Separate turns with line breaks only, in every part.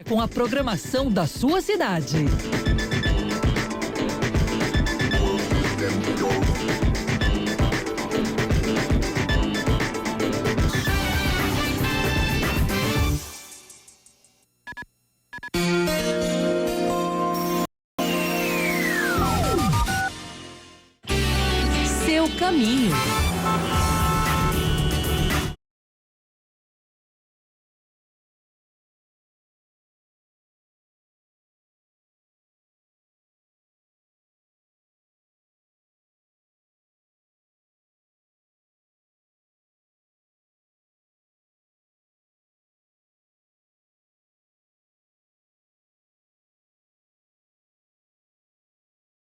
Com a programação da sua cidade. Seu caminho.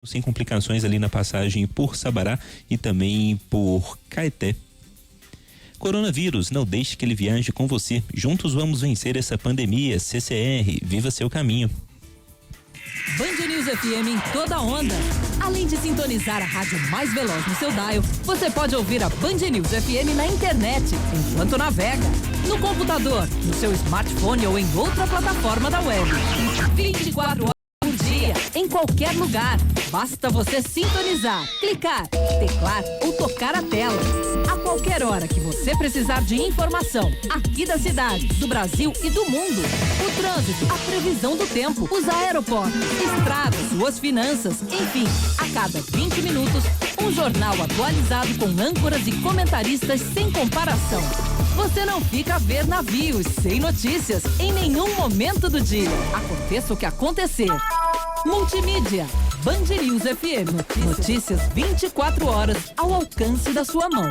Sem complicações ali na passagem por Sabará e também por Caeté. Coronavírus, não deixe que ele viaje com você. Juntos vamos vencer essa pandemia. CCR, viva seu caminho.
Band News FM em toda onda. Além de sintonizar a rádio mais veloz no seu dial, você pode ouvir a Band News FM na internet, enquanto navega, no computador, no seu smartphone ou em outra plataforma da web. 24 horas por dia, em qualquer lugar. Basta você sintonizar, clicar, teclar ou tocar a tela. A qualquer hora que você precisar de informação, aqui da cidade, do Brasil e do mundo. O trânsito, a previsão do tempo, os aeroportos, estradas, suas finanças, enfim, a cada 20 minutos, um jornal atualizado com âncoras e comentaristas sem comparação. Você não fica a ver navios sem notícias em nenhum momento do dia. Aconteça o que acontecer. Multimídia, Band News FM. Notícias 24 horas ao alcance da sua mão.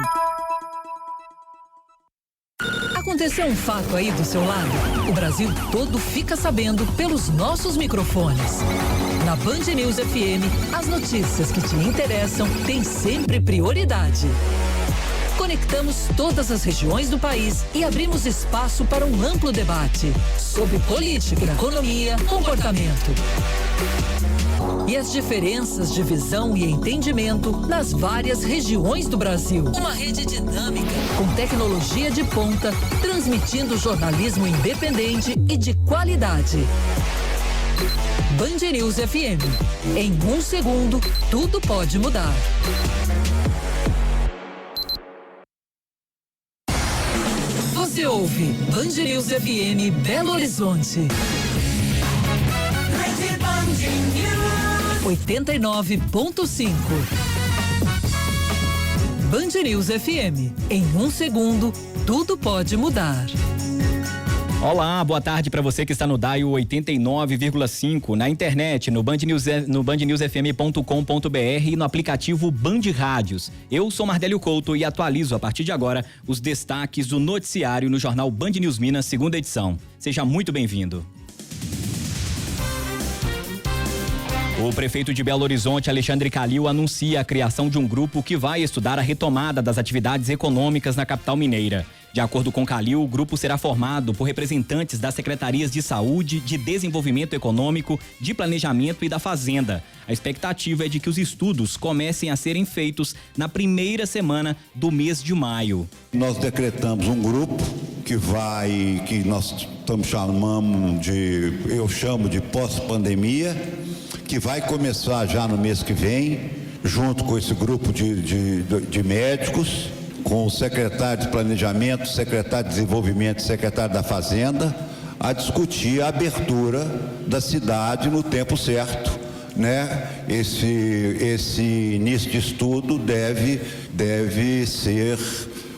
Aconteceu um fato aí do seu lado? O Brasil todo fica sabendo pelos nossos microfones. Na Band News FM, as notícias que te interessam têm sempre prioridade. Conectamos todas as regiões do país e abrimos espaço para um amplo debate sobre política, economia, comportamento. E as diferenças de visão e entendimento nas várias regiões do Brasil. Uma rede dinâmica, com tecnologia de ponta, transmitindo jornalismo independente e de qualidade. Band News FM. Em 1 segundo, tudo pode mudar. Você ouve Band News FM Belo Horizonte. 89.5. Band News FM. Em 1 segundo, tudo pode mudar.
Olá, boa tarde para você que está no dial 89,5, na internet, no bandnewsfm.com.br e no aplicativo Band Rádios. Eu sou Mardélio Couto e atualizo a partir de agora os destaques do noticiário no jornal Band News Minas, segunda edição. Seja muito bem-vindo. O prefeito de Belo Horizonte, Alexandre Calil, anuncia a criação de um grupo que vai estudar a retomada das atividades econômicas na capital mineira. De acordo com Calil, o grupo será formado por representantes das secretarias de Saúde, de Desenvolvimento Econômico, de Planejamento e da Fazenda. A expectativa é de que os estudos comecem a serem feitos na primeira semana do mês de maio.
Nós decretamos um grupo que nós eu chamo de pós-pandemia, que vai começar já no mês que vem, junto com esse grupo de médicos, com o secretário de Planejamento, secretário de Desenvolvimento e secretário da Fazenda, a discutir a abertura da cidade no tempo certo, né? Esse início de estudo deve ser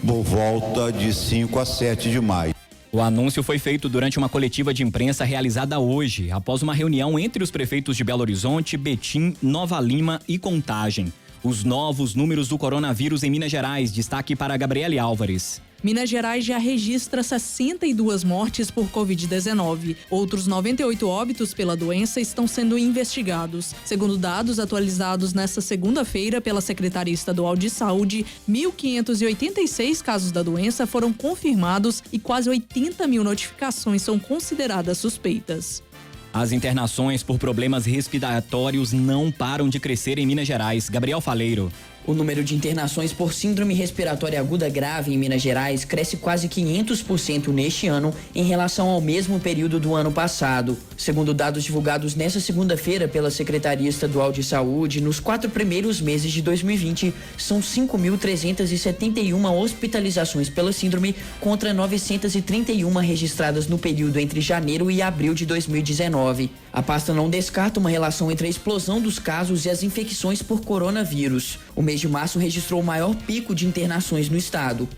por volta de 5 a 7 de maio.
O anúncio foi feito durante uma coletiva de imprensa realizada hoje, após uma reunião entre os prefeitos de Belo Horizonte, Betim, Nova Lima e Contagem. Os novos números do coronavírus em Minas Gerais. Destaque para Gabriele Álvares.
Minas Gerais já registra 62 mortes por Covid-19. Outros 98 óbitos pela doença estão sendo investigados. Segundo dados atualizados nesta segunda-feira pela Secretaria Estadual de Saúde, 1.586 casos da doença foram confirmados e quase 80 mil notificações são consideradas suspeitas.
As internações por problemas respiratórios não param de crescer em Minas Gerais. Gabriel Faleiro.
O número de internações por síndrome respiratória aguda grave em Minas Gerais cresce quase 500% neste ano em relação ao mesmo período do ano passado. Segundo dados divulgados nesta segunda-feira pela Secretaria Estadual de Saúde, nos 4 primeiros meses de 2020, são 5.371 hospitalizações pela síndrome contra 931 registradas no período entre janeiro e abril de 2019. A pasta não descarta uma relação entre a explosão dos casos e as infecções por coronavírus. O mês de março registrou o maior pico de internações no estado.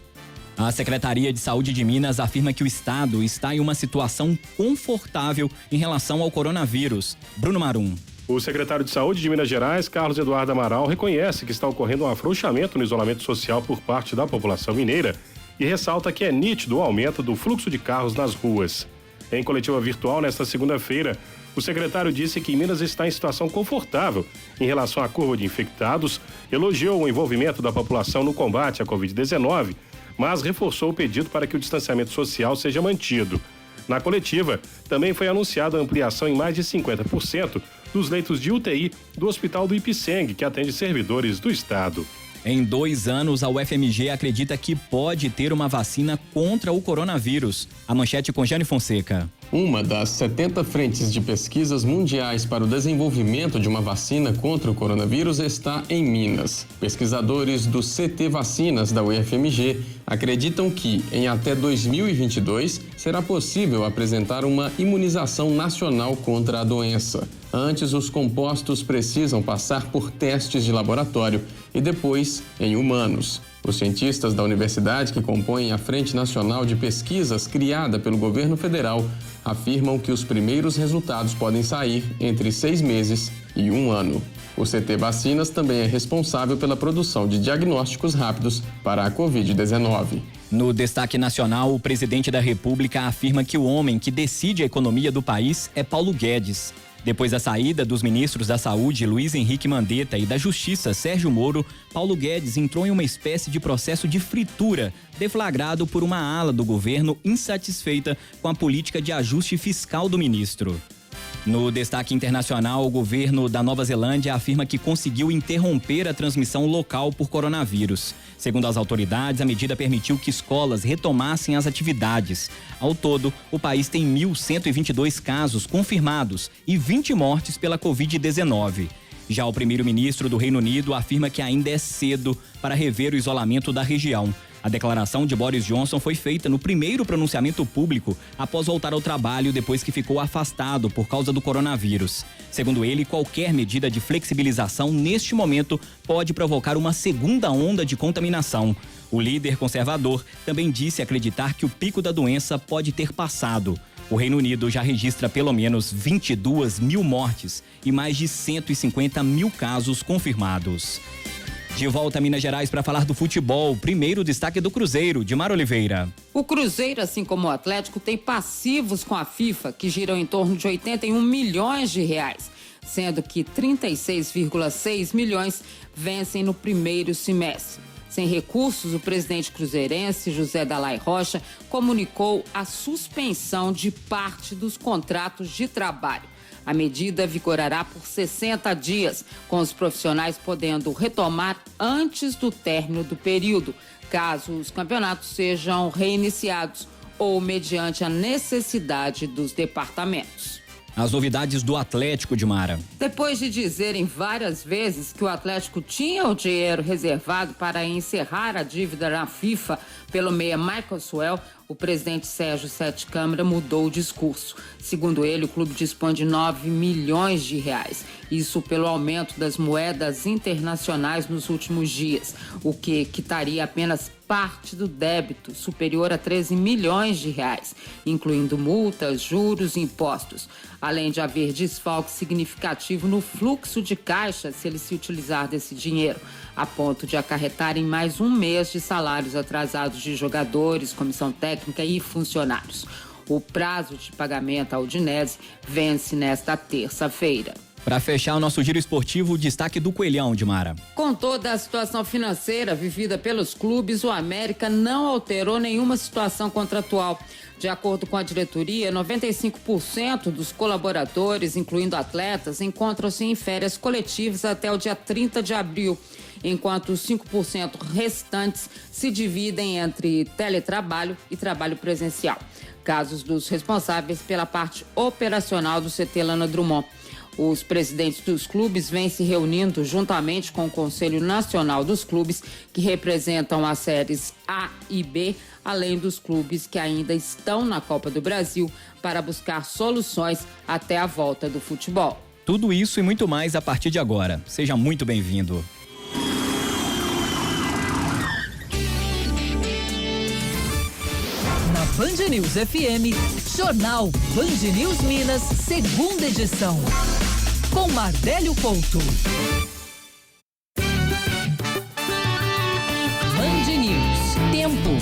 A Secretaria de Saúde de Minas afirma que o estado está em uma situação confortável em relação ao coronavírus. Bruno Marum.
O secretário de Saúde de Minas Gerais, Carlos Eduardo Amaral, reconhece que está ocorrendo um afrouxamento no isolamento social por parte da população mineira e ressalta que é nítido o aumento do fluxo de carros nas ruas. Em coletiva virtual nesta segunda-feira, o secretário disse que Minas está em situação confortável em relação à curva de infectados, elogiou o envolvimento da população no combate à Covid-19, mas reforçou o pedido para que o distanciamento social seja mantido. Na coletiva, também foi anunciada a ampliação em mais de 50% dos leitos de UTI do Hospital do Ipiceng, que atende servidores do estado.
Em 2 anos, a UFMG acredita que pode ter uma vacina contra o coronavírus. A manchete com Jane Fonseca.
Uma das 70 frentes de pesquisas mundiais para o desenvolvimento de uma vacina contra o coronavírus está em Minas. Pesquisadores do CT Vacinas da UFMG acreditam que, em até 2022, será possível apresentar uma imunização nacional contra a doença. Antes, os compostos precisam passar por testes de laboratório e depois em humanos. Os cientistas da universidade que compõem a Frente Nacional de Pesquisas criada pelo governo federal afirmam que os primeiros resultados podem sair entre 6 meses e 1 ano. O CT Vacinas também é responsável pela produção de diagnósticos rápidos para a Covid-19.
No destaque nacional, o presidente da República afirma que o homem que decide a economia do país é Paulo Guedes. Depois da saída dos ministros da Saúde, Luiz Henrique Mandetta, e da Justiça, Sérgio Moro, Paulo Guedes entrou em uma espécie de processo de fritura, deflagrado por uma ala do governo insatisfeita com a política de ajuste fiscal do ministro. No destaque internacional, o governo da Nova Zelândia afirma que conseguiu interromper a transmissão local por coronavírus. Segundo as autoridades, a medida permitiu que escolas retomassem as atividades. Ao todo, o país tem 1.122 casos confirmados e 20 mortes pela Covid-19. Já o primeiro-ministro do Reino Unido afirma que ainda é cedo para rever o isolamento da região. A declaração de Boris Johnson foi feita no primeiro pronunciamento público após voltar ao trabalho depois que ficou afastado por causa do coronavírus. Segundo ele, qualquer medida de flexibilização neste momento pode provocar uma segunda onda de contaminação. O líder conservador também disse acreditar que o pico da doença pode ter passado. O Reino Unido já registra pelo menos 22 mil mortes e mais de 150 mil casos confirmados. De volta a Minas Gerais para falar do futebol. Primeiro destaque do Cruzeiro, Dimar Oliveira.
O Cruzeiro, assim como o Atlético, tem passivos com a FIFA que giram em torno de 81 milhões de reais, sendo que 36,6 milhões vencem no primeiro semestre. Sem recursos, o presidente cruzeirense, José Dalai Rocha, comunicou a suspensão de parte dos contratos de trabalho. A medida vigorará por 60 dias, com os profissionais podendo retomar antes do término do período, caso os campeonatos sejam reiniciados ou mediante a necessidade dos departamentos.
As novidades do Atlético, Dimara.
Depois de dizerem várias vezes que o Atlético tinha o dinheiro reservado para encerrar a dívida na FIFA pelo meia Michael Suel, o presidente Sérgio Sete Câmara mudou o discurso. Segundo ele, o clube dispõe de 9 milhões de reais. Isso pelo aumento das moedas internacionais nos últimos dias, o que quitaria apenas parte do débito, superior a 13 milhões de reais, incluindo multas, juros e impostos. Além de haver desfalque significativo no fluxo de caixa se ele se utilizar desse dinheiro, a ponto de acarretar em mais um mês de salários atrasados de jogadores, comissão técnica e funcionários. O prazo de pagamento à Udinese vence nesta terça-feira.
Para fechar o nosso giro esportivo, o destaque do Coelhão, Dimara.
Com toda a situação financeira vivida pelos clubes, o América não alterou nenhuma situação contratual. De acordo com a diretoria, 95% dos colaboradores, incluindo atletas, encontram-se em férias coletivas até o dia 30 de abril. enquanto os 5% restantes se dividem entre teletrabalho e trabalho presencial. Casos dos responsáveis pela parte operacional do CT Lana Drummond. Os presidentes dos clubes vêm se reunindo juntamente com o Conselho Nacional dos Clubes, que representam as séries A e B, além dos clubes que ainda estão na Copa do Brasil, para buscar soluções até a volta do futebol.
Tudo isso e muito mais a partir de agora. Seja muito bem-vindo.
Na Band News FM, Jornal Band News Minas, segunda edição. Com Mardélio Couto. Band News. Tempo.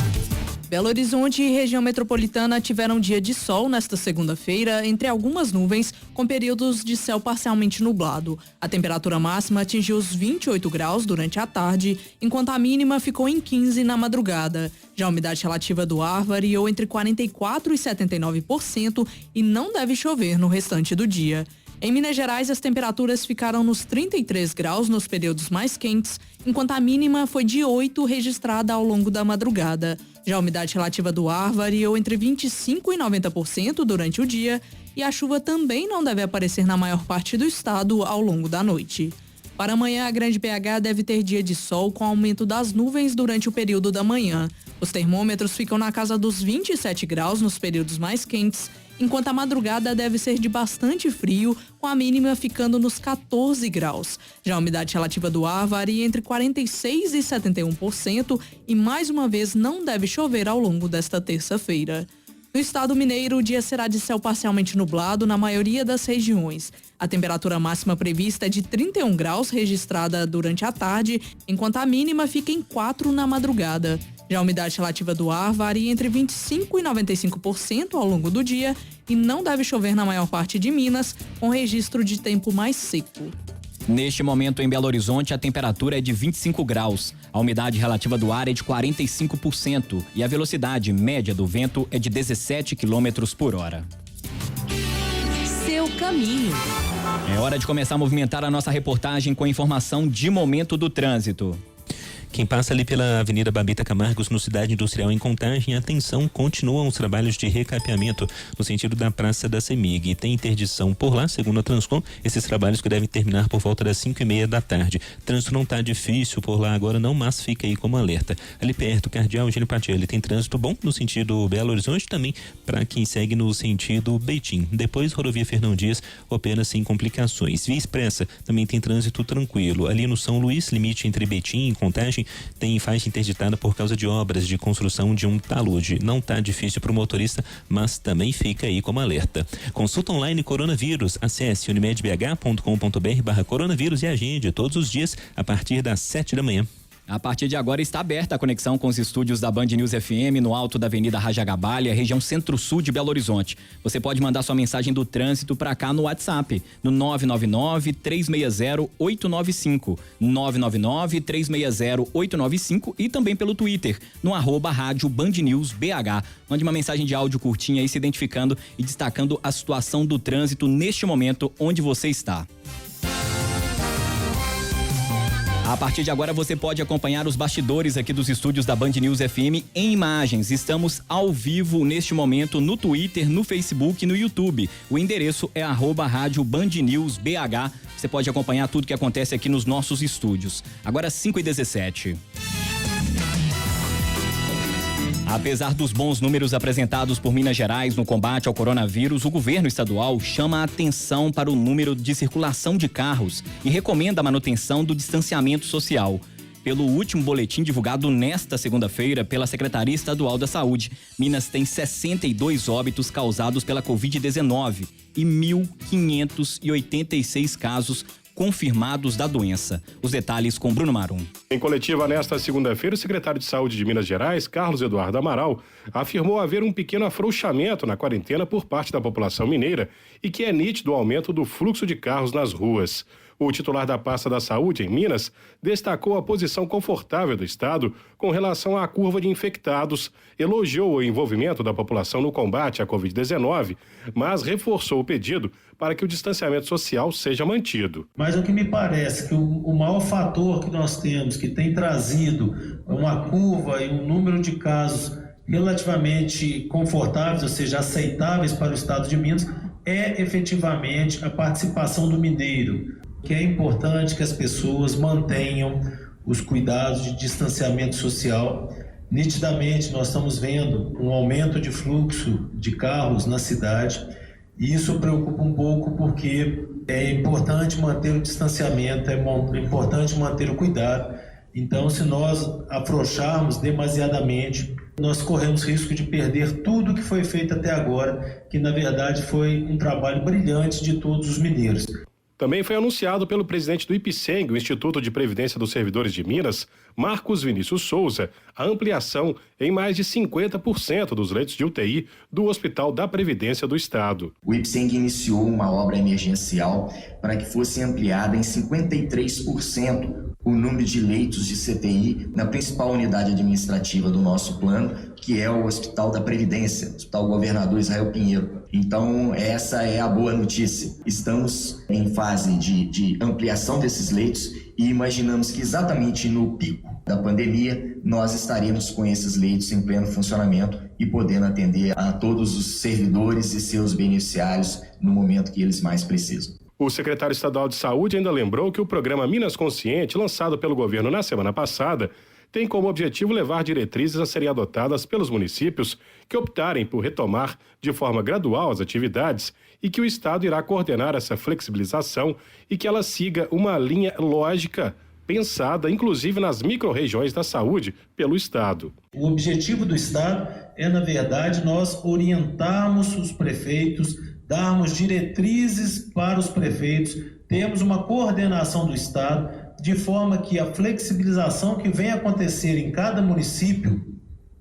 Belo Horizonte e região metropolitana tiveram dia de sol nesta segunda-feira, entre algumas nuvens, com períodos de céu parcialmente nublado. A temperatura máxima atingiu os 28 graus durante a tarde, enquanto a mínima ficou em 15 na madrugada. Já a umidade relativa do ar variou entre 44% e 79% e não deve chover no restante do dia. Em Minas Gerais, as temperaturas ficaram nos 33 graus nos períodos mais quentes, enquanto a mínima foi de 8 registrada ao longo da madrugada. Já a umidade relativa do ar variou entre 25% e 90% durante o dia e a chuva também não deve aparecer na maior parte do estado ao longo da noite. Para amanhã, a Grande BH deve ter dia de sol com aumento das nuvens durante o período da manhã. Os termômetros ficam na casa dos 27 graus nos períodos mais quentes, enquanto a madrugada deve ser de bastante frio, com a mínima ficando nos 14 graus. Já a umidade relativa do ar varia entre 46% e 71% e, mais uma vez, não deve chover ao longo desta terça-feira. No estado mineiro, o dia será de céu parcialmente nublado na maioria das regiões. A temperatura máxima prevista é de 31 graus, registrada durante a tarde, enquanto a mínima fica em 4 na madrugada. Já a umidade relativa do ar varia entre 25% e 95% ao longo do dia e não deve chover na maior parte de Minas, com registro de tempo mais seco.
Neste momento, em Belo Horizonte, a temperatura é de 25 graus. A umidade relativa do ar é de 45% e a velocidade média do vento é de 17 km por hora.
Seu caminho.
É hora de começar a movimentar a nossa reportagem com a informação de momento do trânsito.
Quem passa ali pela Avenida Babita Camargos, no Cidade Industrial em Contagem, atenção, continuam os trabalhos de recapeamento no sentido da Praça da CEMIG. Tem interdição por lá, segundo a Transcom, esses trabalhos que devem terminar por volta das 5:30 da tarde. Trânsito não está difícil por lá agora não, mas fica aí como alerta. Ali perto, Cardeal Eugênio Patielli, tem trânsito bom no sentido Belo Horizonte, também para quem segue no sentido Betim. Depois, rodovia Fernão Dias opera sem complicações. Via Expressa também tem trânsito tranquilo. Ali no São Luís, limite entre Betim e Contagem, tem faixa interditada por causa de obras de construção de um talude. Não tá difícil para o motorista, mas também fica aí como alerta. Consulta online coronavírus. Acesse unimedbh.com.br/coronavírus e agende todos os dias a partir das 7 da manhã.
A partir de agora está aberta a conexão com os estúdios da Band News FM no alto da Avenida Rajagabalha, região centro-sul de Belo Horizonte. Você pode mandar sua mensagem do trânsito para cá no WhatsApp, no 999-360-895, 999-360-895 e também pelo Twitter, no @Rádio Band News BH. Mande uma mensagem de áudio curtinha aí se identificando e destacando a situação do trânsito neste momento onde você está. A partir de agora você pode acompanhar os bastidores aqui dos estúdios da Band News FM em imagens. Estamos ao vivo neste momento no Twitter, no Facebook e no YouTube. O endereço é @Rádio Band News BH. Você pode acompanhar tudo que acontece aqui nos nossos estúdios. Agora 5:17. Apesar dos bons números apresentados por Minas Gerais no combate ao coronavírus, o governo estadual chama a atenção para o número de circulação de carros e recomenda a manutenção do distanciamento social. Pelo último boletim divulgado nesta segunda-feira pela Secretaria Estadual da Saúde, Minas tem 62 óbitos causados pela Covid-19 e 1.586 casos confirmados da doença. Os detalhes com Bruno Marum.
Em coletiva nesta segunda-feira, o secretário de Saúde de Minas Gerais, Carlos Eduardo Amaral, afirmou haver um pequeno afrouxamento na quarentena por parte da população mineira e que é nítido o aumento do fluxo de carros nas ruas. O titular da pasta da Saúde em Minas destacou a posição confortável do estado com relação à curva de infectados, elogiou o envolvimento da população no combate à Covid-19, mas reforçou o pedido para que o distanciamento social seja mantido.
Mas o que me parece que o maior fator que nós temos, que tem trazido uma curva e um número de casos relativamente confortáveis, ou seja, aceitáveis para o estado de Minas, é efetivamente a participação do mineiro, que é importante que as pessoas mantenham os cuidados de distanciamento social. Nitidamente, nós estamos vendo um aumento de fluxo de carros na cidade e isso preocupa um pouco porque é importante manter o distanciamento, é importante manter o cuidado. Então, se nós afrouxarmos demasiadamente, nós corremos risco de perder tudo que foi feito até agora, que na verdade foi um trabalho brilhante de todos os mineiros.
Também foi anunciado pelo presidente do IPSENG, o Instituto de Previdência dos Servidores de Minas, Marcos Vinícius Souza, a ampliação em mais de 50% dos leitos de UTI do Hospital da Previdência do Estado.
O IPSENG iniciou uma obra emergencial para que fosse ampliada em 53% o número de leitos de CTI na principal unidade administrativa do nosso plano, que é o Hospital da Previdência, Hospital Governador Israel Pinheiro. Então, essa é a boa notícia. Estamos em fase de ampliação desses leitos e imaginamos que exatamente no pico da pandemia nós estaremos com esses leitos em pleno funcionamento e podendo atender a todos os servidores e seus beneficiários no momento que eles mais precisam.
O secretário estadual de Saúde ainda lembrou que o programa Minas Consciente, lançado pelo governo na semana passada, tem como objetivo levar diretrizes a serem adotadas pelos municípios que optarem por retomar de forma gradual as atividades e que o Estado irá coordenar essa flexibilização e que ela siga uma linha lógica pensada, inclusive nas micro-regiões da saúde, pelo Estado.
O objetivo do Estado é, na verdade, nós orientarmos os prefeitos, darmos diretrizes para os prefeitos, termos uma coordenação do Estado, de forma que a flexibilização que vem acontecer em cada município,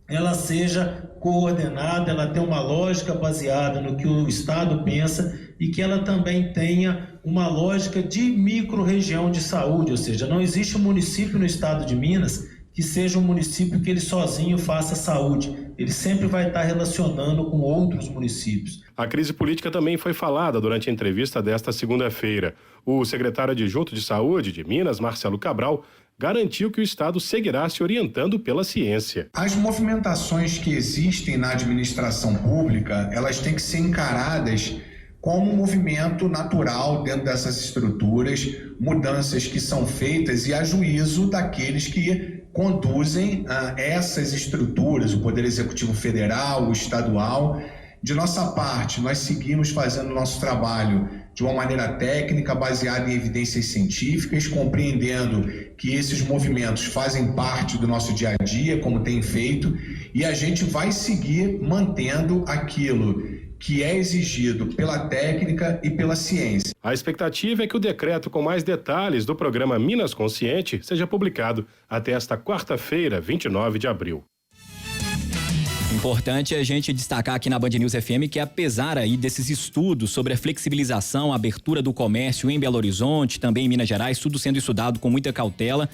ela seja coordenada, ela tenha uma lógica baseada no que o Estado pensa e que ela também tenha uma lógica de micro-região de saúde, ou seja, não existe um município no estado de Minas que seja um município que ele sozinho faça saúde. Ele sempre vai estar relacionando com outros municípios.
A crise política também foi falada durante a entrevista desta segunda-feira. O secretário adjunto de Saúde de Minas, Marcelo Cabral, garantiu que o Estado seguirá se orientando pela ciência.
As movimentações que existem na administração pública, elas têm que ser encaradas como um movimento natural dentro dessas estruturas, mudanças que são feitas e a juízo daqueles que conduzem essas estruturas, o Poder Executivo Federal, o estadual. De nossa parte, nós seguimos fazendo o nosso trabalho de uma maneira técnica, baseada em evidências científicas, compreendendo que esses movimentos fazem parte do nosso dia a dia, como tem feito, e a gente vai seguir mantendo aquilo que é exigido pela técnica e pela ciência.
A expectativa é que o decreto com mais detalhes do programa Minas Consciente seja publicado até esta quarta-feira, 29 de abril.
Importante a gente destacar aqui na Band News FM que apesar aí desses estudos sobre a flexibilização, a abertura do comércio em Belo Horizonte, também em Minas Gerais, tudo sendo estudado com muita cautela,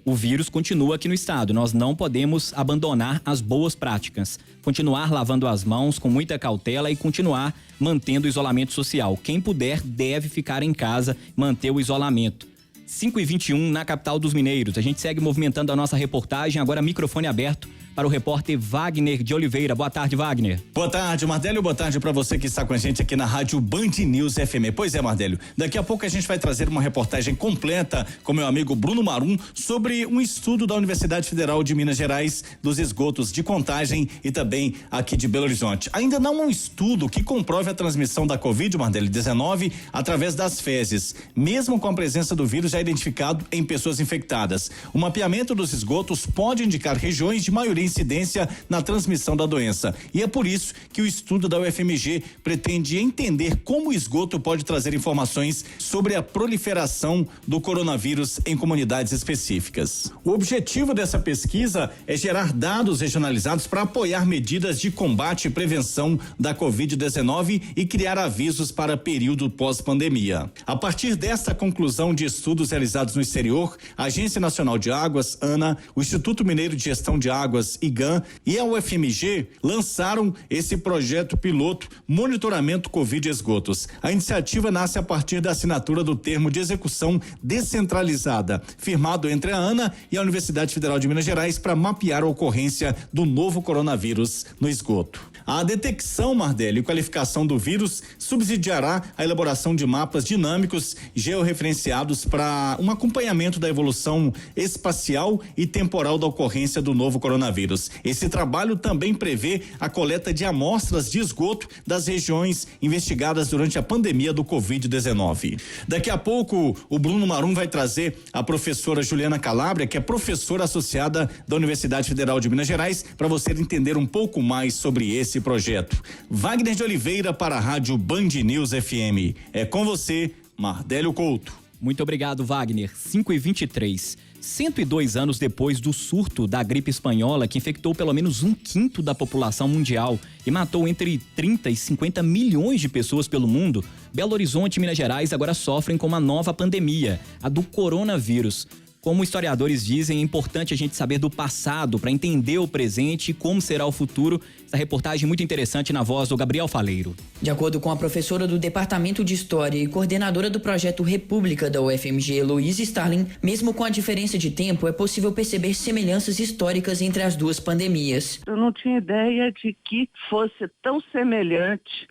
o vírus continua aqui no estado. Nós não podemos abandonar as boas práticas. Continuar lavando as mãos com muita cautela e continuar mantendo o isolamento social. Quem puder deve ficar em casa, manter o isolamento. 5h21 na capital dos mineiros. A gente segue movimentando a nossa reportagem. Agora microfone aberto para o repórter Wagner de Oliveira. Boa tarde, Wagner.
Boa tarde, Mardélio. Boa tarde para você que está com a gente aqui na Rádio Band News FM. Pois é, Mardélio, daqui a pouco a gente vai trazer uma reportagem completa com meu amigo Bruno Marum sobre um estudo da Universidade Federal de Minas Gerais dos esgotos de Contagem e também aqui de Belo Horizonte. Ainda não um estudo que comprove a transmissão da Covid, Mardélio, 19 através das fezes, mesmo com a presença do vírus já identificado em pessoas infectadas. O mapeamento dos esgotos pode indicar regiões de maioria incidência na transmissão da doença. E é por isso que o estudo da UFMG pretende entender como o esgoto pode trazer informações sobre a proliferação do coronavírus em comunidades específicas. O objetivo dessa pesquisa é gerar dados regionalizados para apoiar medidas de combate e prevenção da Covid-19 e criar avisos para período pós-pandemia. A partir desta conclusão de estudos realizados no exterior, a Agência Nacional de Águas, ANA, o Instituto Mineiro de Gestão de Águas, IGAM, e a UFMG lançaram esse projeto piloto Monitoramento Covid Esgotos. A iniciativa nasce a partir da assinatura do termo de execução descentralizada, firmado entre a ANA e a Universidade Federal de Minas Gerais para mapear a ocorrência do novo coronavírus no esgoto. A detecção, Mardelli, e qualificação do vírus subsidiará a elaboração de mapas dinâmicos georreferenciados para um acompanhamento da evolução espacial e temporal da ocorrência do novo coronavírus. Esse trabalho também prevê a coleta de amostras de esgoto das regiões investigadas durante a pandemia do Covid-19. Daqui a pouco, o Bruno Marum vai trazer a professora Juliana Calabria, que é professora associada da Universidade Federal de Minas Gerais, para você entender um pouco mais sobre esse projeto. Wagner de Oliveira para a Rádio Band News FM. É com você, Mardélio Couto.
Muito obrigado, Wagner. 5h23. 102 anos depois do surto da gripe espanhola, que infectou pelo menos 1/5 da população mundial e matou entre 30 e 50 milhões de pessoas pelo mundo, Belo Horizonte e Minas Gerais agora sofrem com uma nova pandemia, a do coronavírus. Como historiadores dizem, é importante a gente saber do passado para entender o presente e como será o futuro. Essa reportagem muito interessante na voz do Gabriel Faleiro.
De acordo com a professora do Departamento de História e coordenadora do projeto República da UFMG, Heloísa Starling, mesmo com a diferença de tempo, é possível perceber semelhanças históricas entre as duas pandemias.
Eu não tinha ideia de que fosse tão semelhante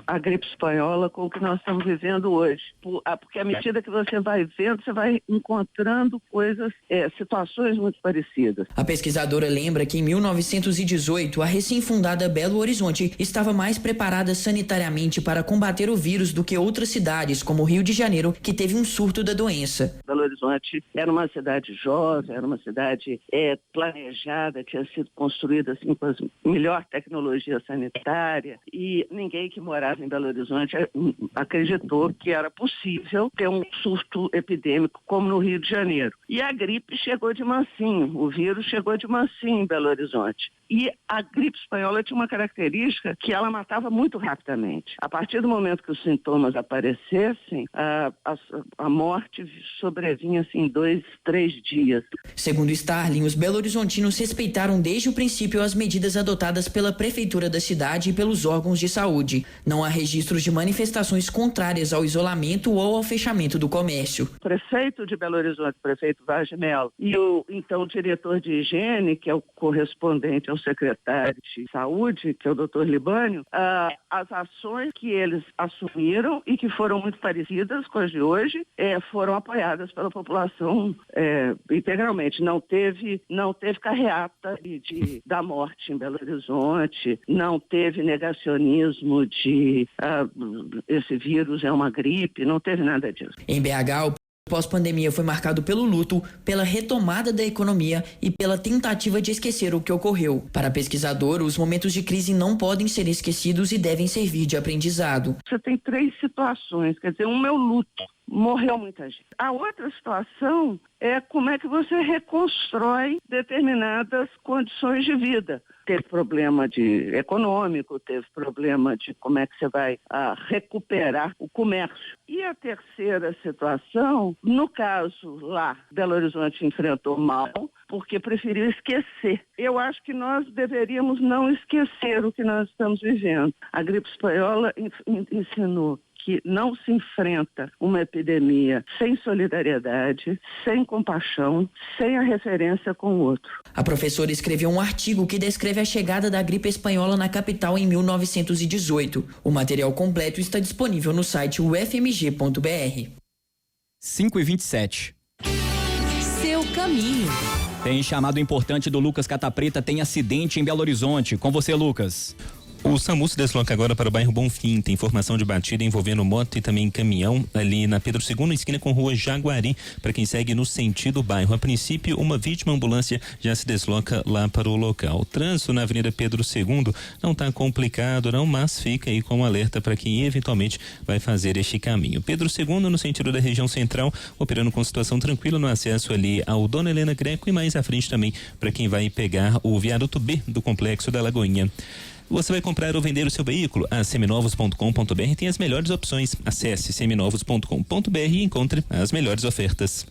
a gripe espanhola com o que nós estamos vivendo hoje. Porque à medida que você vai vendo, você vai encontrando coisas, situações muito parecidas.
A pesquisadora lembra que em 1918, a recém-fundada Belo Horizonte estava mais preparada sanitariamente para combater o vírus do que outras cidades, como Rio de Janeiro, que teve um surto da doença.
Belo Horizonte era uma cidade jovem, era uma cidade planejada, tinha sido construída assim, com a melhor tecnologia sanitária, e ninguém que morava em Belo Horizonte acreditou que era possível ter um surto epidêmico como no Rio de Janeiro. E a gripe chegou de mansinho, o vírus chegou de mansinho em Belo Horizonte. E a gripe espanhola tinha uma característica que ela matava muito rapidamente. A partir do momento que os sintomas aparecessem, a morte sobrevinha assim, em 2, 3 dias.
Segundo Starling, os belo-horizontinos respeitaram desde o princípio as medidas adotadas pela prefeitura da cidade e pelos órgãos de saúde. Não há registros de manifestações contrárias ao isolamento ou ao fechamento do comércio.
O prefeito de Belo Horizonte, o prefeito Vaz de Mello, e o diretor de higiene, que é o correspondente ao secretário de saúde, que é o Dr. Libânio, as ações que eles assumiram e que foram muito parecidas com as de hoje, foram apoiadas pela população integralmente. Não teve carreata da morte em Belo Horizonte, não teve negacionismo de esse vírus é uma gripe, não teve nada disso.
Em BH, o pós-pandemia foi marcado pelo luto, pela retomada da economia e pela tentativa de esquecer o que ocorreu. Para a pesquisadora, os momentos de crise não podem ser esquecidos e devem servir de aprendizado.
Você tem 3 situações, quer dizer, uma é o luto. Morreu muita gente. A outra situação é como é que você reconstrói determinadas condições de vida. Teve problema econômico, teve problema de como é que você vai recuperar o comércio. E a terceira situação, no caso lá, Belo Horizonte enfrentou mal, porque preferiu esquecer. Eu acho que nós deveríamos não esquecer o que nós estamos vivendo. A gripe espanhola ensinou que não se enfrenta uma epidemia sem solidariedade, sem compaixão, sem a referência com o outro.
A professora escreveu um artigo que descreve a chegada da gripe espanhola na capital em 1918. O material completo está disponível no site ufmg.br.
5h27.
Seu caminho.
Tem chamado importante do Lucas Catapreta, tem acidente em Belo Horizonte. Com você, Lucas.
O SAMU se desloca agora para o bairro Bonfim. Tem informação de batida envolvendo moto e também caminhão ali na Pedro II, esquina com rua Jaguari, para quem segue no sentido bairro. A princípio, uma vítima ambulância já se desloca lá para o local. O trânsito na Avenida Pedro II não está complicado não, mas fica aí com um alerta para quem eventualmente vai fazer este caminho. Pedro II no sentido da região central, operando com situação tranquila no acesso ali ao Dona Helena Greco e mais à frente também para quem vai pegar o viaduto B do Complexo da Lagoinha. Você vai comprar ou vender o seu veículo? A seminovos.com.br tem as melhores opções. Acesse seminovos.com.br e encontre as melhores ofertas.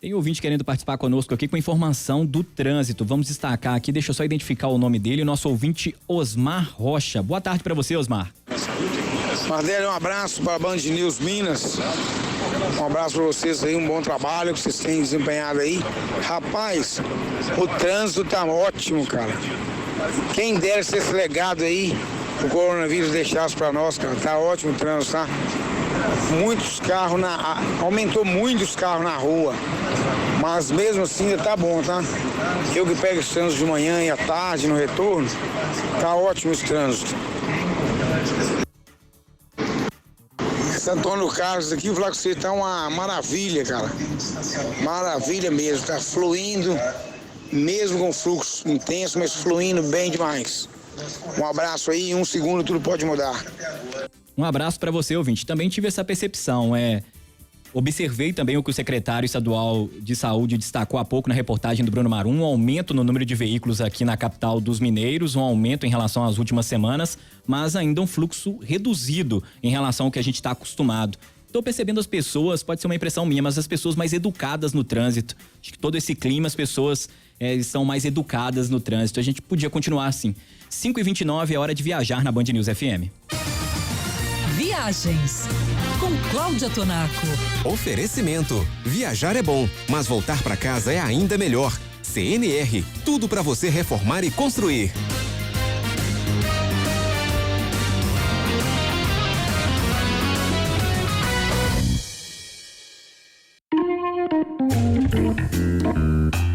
Tem ouvinte querendo participar conosco aqui com informação do trânsito. Vamos destacar aqui, deixa eu só identificar o nome dele, o nosso ouvinte Osmar Rocha. Boa tarde para você, Osmar.
Mardelli, um abraço para a Band News Minas. Um abraço para vocês aí, um bom trabalho que vocês têm desempenhado aí. Rapaz, o trânsito tá ótimo, cara. Quem dera ser esse legado aí, o coronavírus deixasse para nós, cara. Tá ótimo o trânsito, tá? Muitos carros, aumentou muitos carros na rua, mas mesmo assim ainda tá bom, tá? Eu que pego esse trânsito de manhã e à tarde no retorno, tá ótimo esse trânsito. Esse Antônio Carlos aqui, vou falar que você tá uma maravilha, cara. Maravilha mesmo, tá fluindo. Mesmo com fluxo intenso, mas fluindo bem demais. Um abraço aí, em um segundo tudo pode mudar.
Um abraço para você, ouvinte. Também tive essa percepção, observei também o que o secretário estadual de saúde destacou há pouco na reportagem do Bruno Marum, um aumento no número de veículos aqui na capital dos mineiros, um aumento em relação às últimas semanas, mas ainda um fluxo reduzido em relação ao que a gente está acostumado. Estou percebendo as pessoas, pode ser uma impressão minha, mas as pessoas mais educadas no trânsito. Acho que todo esse clima, as pessoas são mais educadas no trânsito. A gente podia continuar assim. 5h29 é hora de viajar na Band News FM.
Viagens com Cláudia Tonaco.
Oferecimento. Viajar é bom, mas voltar para casa é ainda melhor. CNR, tudo para você reformar e construir.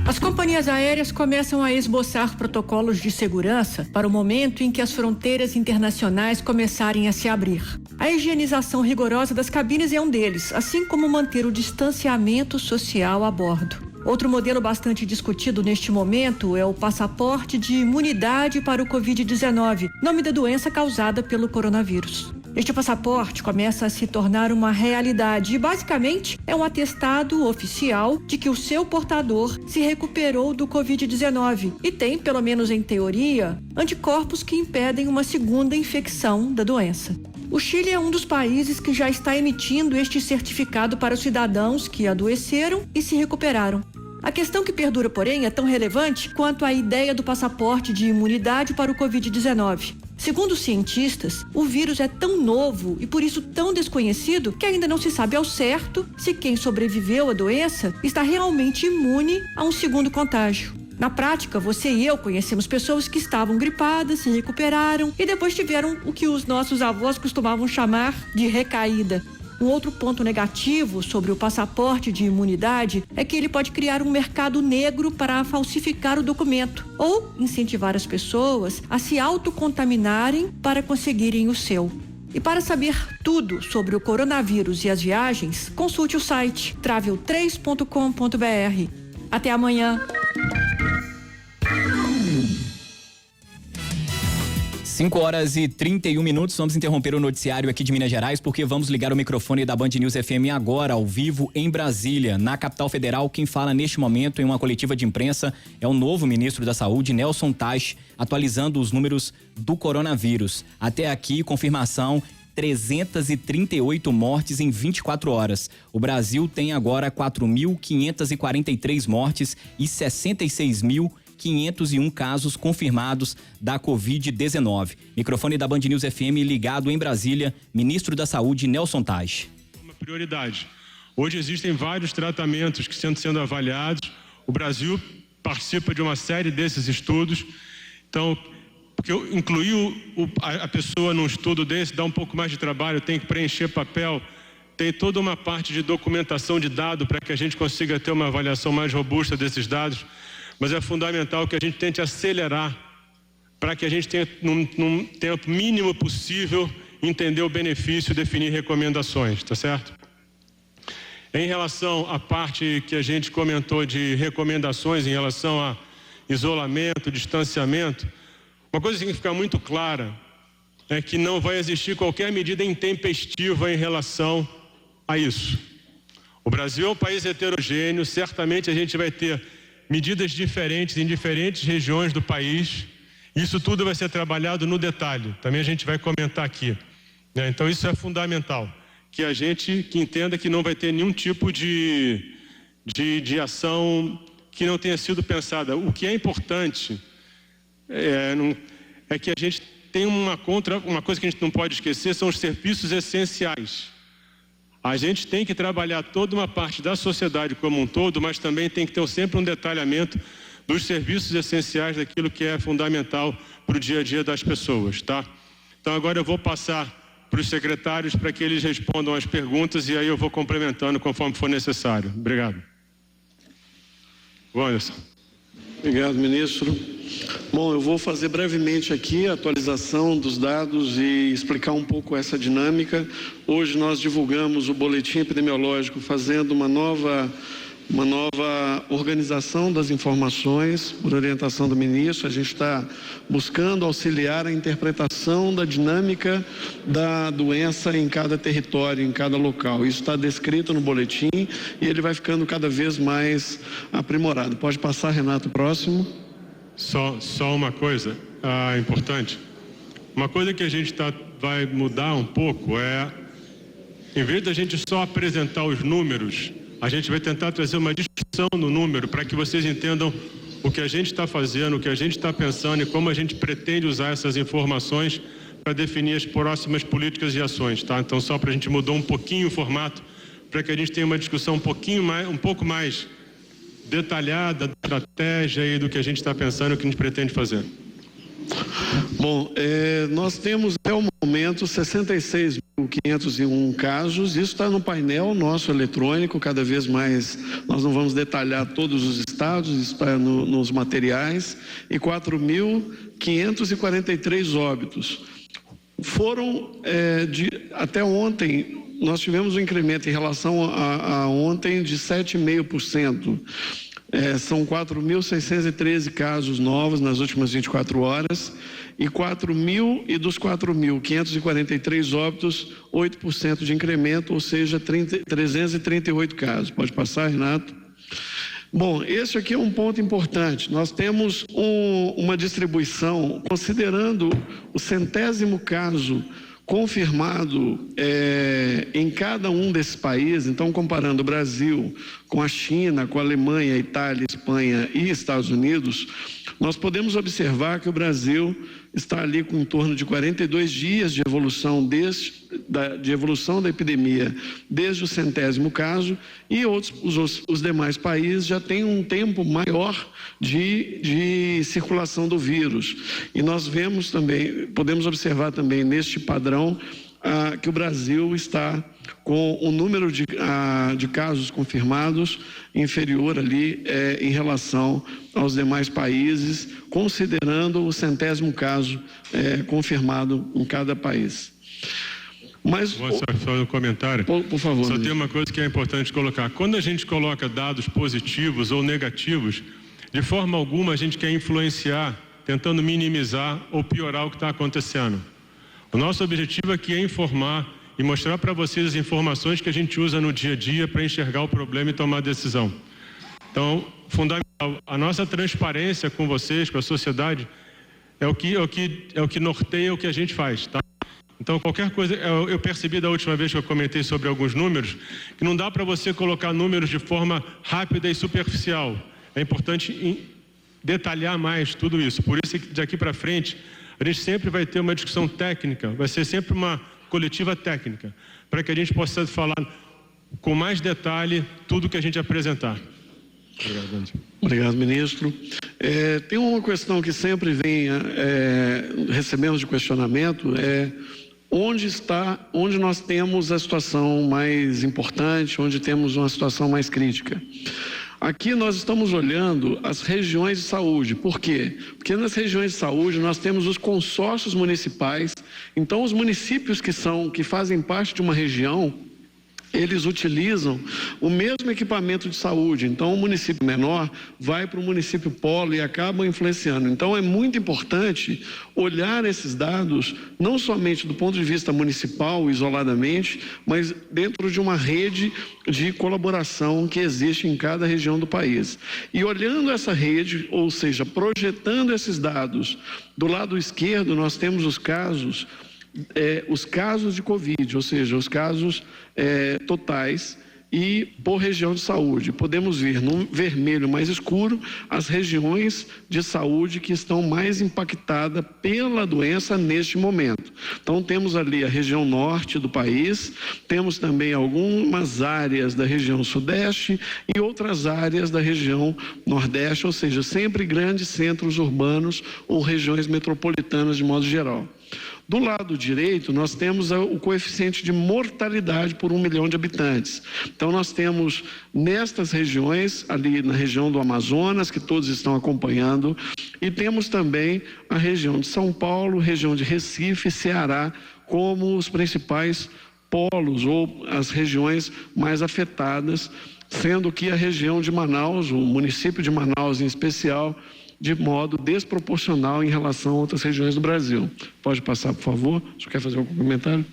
As companhias aéreas começam a esboçar protocolos de segurança para o momento em que as fronteiras internacionais começarem a se abrir. A higienização rigorosa das cabines é um deles, assim como manter o distanciamento social a bordo. Outro modelo bastante discutido neste momento é o passaporte de imunidade para o Covid-19, nome da doença causada pelo coronavírus. Este passaporte começa a se tornar uma realidade e, basicamente, é um atestado oficial de que o seu portador se recuperou do Covid-19 e tem, pelo menos em teoria, anticorpos que impedem uma segunda infecção da doença. O Chile é um dos países que já está emitindo este certificado para os cidadãos que adoeceram e se recuperaram. A questão que perdura, porém, é tão relevante quanto a ideia do passaporte de imunidade para o Covid-19. Segundo os cientistas, o vírus é tão novo e por isso tão desconhecido que ainda não se sabe ao certo se quem sobreviveu à doença está realmente imune a um segundo contágio. Na prática, você e eu conhecemos pessoas que estavam gripadas, se recuperaram e depois tiveram o que os nossos avós costumavam chamar de recaída. Um outro ponto negativo sobre o passaporte de imunidade é que ele pode criar um mercado negro para falsificar o documento ou incentivar as pessoas a se autocontaminarem para conseguirem o seu. E para saber tudo sobre o coronavírus e as viagens, consulte o site travel3.com.br. Até amanhã.
5h31, vamos interromper o noticiário aqui de Minas Gerais porque vamos ligar o microfone da Band News FM agora, ao vivo, em Brasília, na capital federal. Quem fala neste momento em uma coletiva de imprensa é o novo ministro da Saúde, Nelson Teich, atualizando os números do coronavírus. Até aqui, confirmação, 338 mortes em 24 horas. O Brasil tem agora 4.543 mortes e 66.501 casos confirmados da Covid-19. Microfone da Band News FM ligado em Brasília, ministro da Saúde, Nelson Teich.
Uma prioridade. Hoje existem vários tratamentos que estão sendo avaliados. O Brasil participa de uma série desses estudos. Então, porque incluir a pessoa num estudo desse dá um pouco mais de trabalho, tem que preencher papel, tem toda uma parte de documentação de dado para que a gente consiga ter uma avaliação mais robusta desses dados, mas é fundamental que a gente tente acelerar para que a gente tenha, num tempo mínimo possível, entender o benefício e definir recomendações, tá certo? Em relação à parte que a gente comentou de recomendações em relação a isolamento, distanciamento, uma coisa que tem que ficar muito clara é que não vai existir qualquer medida intempestiva em relação a isso. O Brasil é um país heterogêneo, certamente a gente vai ter medidas diferentes em diferentes regiões do país. Isso tudo vai ser trabalhado no detalhe, também a gente vai comentar aqui, né? Então isso é fundamental, que a gente entenda que não vai ter nenhum tipo de ação que não tenha sido pensada. O que é importante é que a gente tem uma coisa que a gente não pode esquecer, são os serviços essenciais. A gente tem que trabalhar toda uma parte da sociedade como um todo, mas também tem que ter sempre um detalhamento dos serviços essenciais, daquilo que é fundamental para o dia a dia das pessoas, tá? Então agora eu vou passar para os secretários para que eles respondam as perguntas e aí eu vou complementando conforme for necessário. Obrigado. Anderson.
Obrigado, ministro. Bom, eu vou fazer brevemente aqui a atualização dos dados e explicar um pouco essa dinâmica. Hoje nós divulgamos o boletim epidemiológico fazendo uma nova organização das informações por orientação do ministro. A gente está buscando auxiliar a interpretação da dinâmica da doença em cada território, em cada local. Isso está descrito no boletim e ele vai ficando cada vez mais aprimorado. Pode passar, Renato, próximo.
Só uma coisa importante. Uma coisa que a gente vai mudar um pouco é, em vez da gente só apresentar os números, a gente vai tentar trazer uma discussão no número para que vocês entendam o que a gente está fazendo, o que a gente está pensando e como a gente pretende usar essas informações para definir as próximas políticas e ações, tá? Então, só para a gente mudar um pouquinho o formato, para que a gente tenha uma discussão um pouco mais detalhada da estratégia e do que a gente está pensando e o que a gente pretende fazer.
Bom, nós temos até o momento 66.501 casos, isso está no painel nosso eletrônico, cada vez mais nós não vamos detalhar todos os estados, isso está nos materiais, e 4.543 óbitos. Foram, até ontem, nós tivemos um incremento em relação a ontem de 7,5%. São 4.613 casos novos nas últimas 24 horas e dos 4.543 óbitos, 8% de incremento, ou seja, 338 casos. Pode passar, Renato? Bom, esse aqui é um ponto importante. Nós temos uma distribuição, considerando o 100º caso confirmado em cada um desses países. Então, comparando o Brasil com a China, com a Alemanha, Itália, Espanha e Estados Unidos, nós podemos observar que o Brasil está ali com em torno de 42 dias de evolução da epidemia desde o 100º caso, e os demais países já têm um tempo maior de circulação do vírus. E nós podemos observar também neste padrão que o Brasil está com o número de casos confirmados inferior ali em relação aos demais países, considerando o 100º caso confirmado em cada país. Mas
só um comentário.
Por favor.
Só tem uma coisa que é importante colocar. Quando a gente coloca dados positivos ou negativos, de forma alguma a gente quer influenciar, tentando minimizar ou piorar o que está acontecendo. O nosso objetivo aqui é informar e mostrar para vocês as informações que a gente usa no dia a dia para enxergar o problema e tomar decisão. Então, fundamental, a nossa transparência com vocês, com a sociedade, é o que norteia o que a gente faz, tá? Então, qualquer coisa, eu percebi da última vez que eu comentei sobre alguns números, que não dá para você colocar números de forma rápida e superficial. É importante detalhar mais tudo isso. Por isso que daqui para frente, a gente sempre vai ter uma discussão técnica, vai ser sempre uma coletiva técnica, para que a gente possa falar com mais detalhe tudo que a gente apresentar. Obrigado, Andy.
Obrigado, ministro. Tem uma questão que sempre recebemos de questionamento, onde nós temos a situação mais importante, onde temos uma situação mais crítica. Aqui nós estamos olhando as regiões de saúde. Por quê? Porque nas regiões de saúde nós temos os consórcios municipais. Então, os municípios que fazem parte de uma região, eles utilizam o mesmo equipamento de saúde. Então, o município menor vai para o município polo e acaba influenciando. Então, é muito importante olhar esses dados, não somente do ponto de vista municipal, isoladamente, mas dentro de uma rede de colaboração que existe em cada região do país. E olhando essa rede, ou seja, projetando esses dados, do lado esquerdo nós temos os casos de Covid, ou seja, os casos totais e por região de saúde. Podemos ver no vermelho mais escuro as regiões de saúde que estão mais impactadas pela doença neste momento. Então, temos ali a região norte do país, temos também algumas áreas da região sudeste e outras áreas da região nordeste, ou seja, sempre grandes centros urbanos ou regiões metropolitanas de modo geral. Do lado direito, nós temos o coeficiente de mortalidade por 1 milhão de habitantes. Então, nós temos nestas regiões, ali na região do Amazonas, que todos estão acompanhando, e temos também a região de São Paulo, região de Recife, Ceará, como os principais polos ou as regiões mais afetadas, sendo que a região de Manaus, o município de Manaus em especial, de modo desproporcional em relação a outras regiões do Brasil. Pode passar, por favor? O senhor quer fazer algum comentário?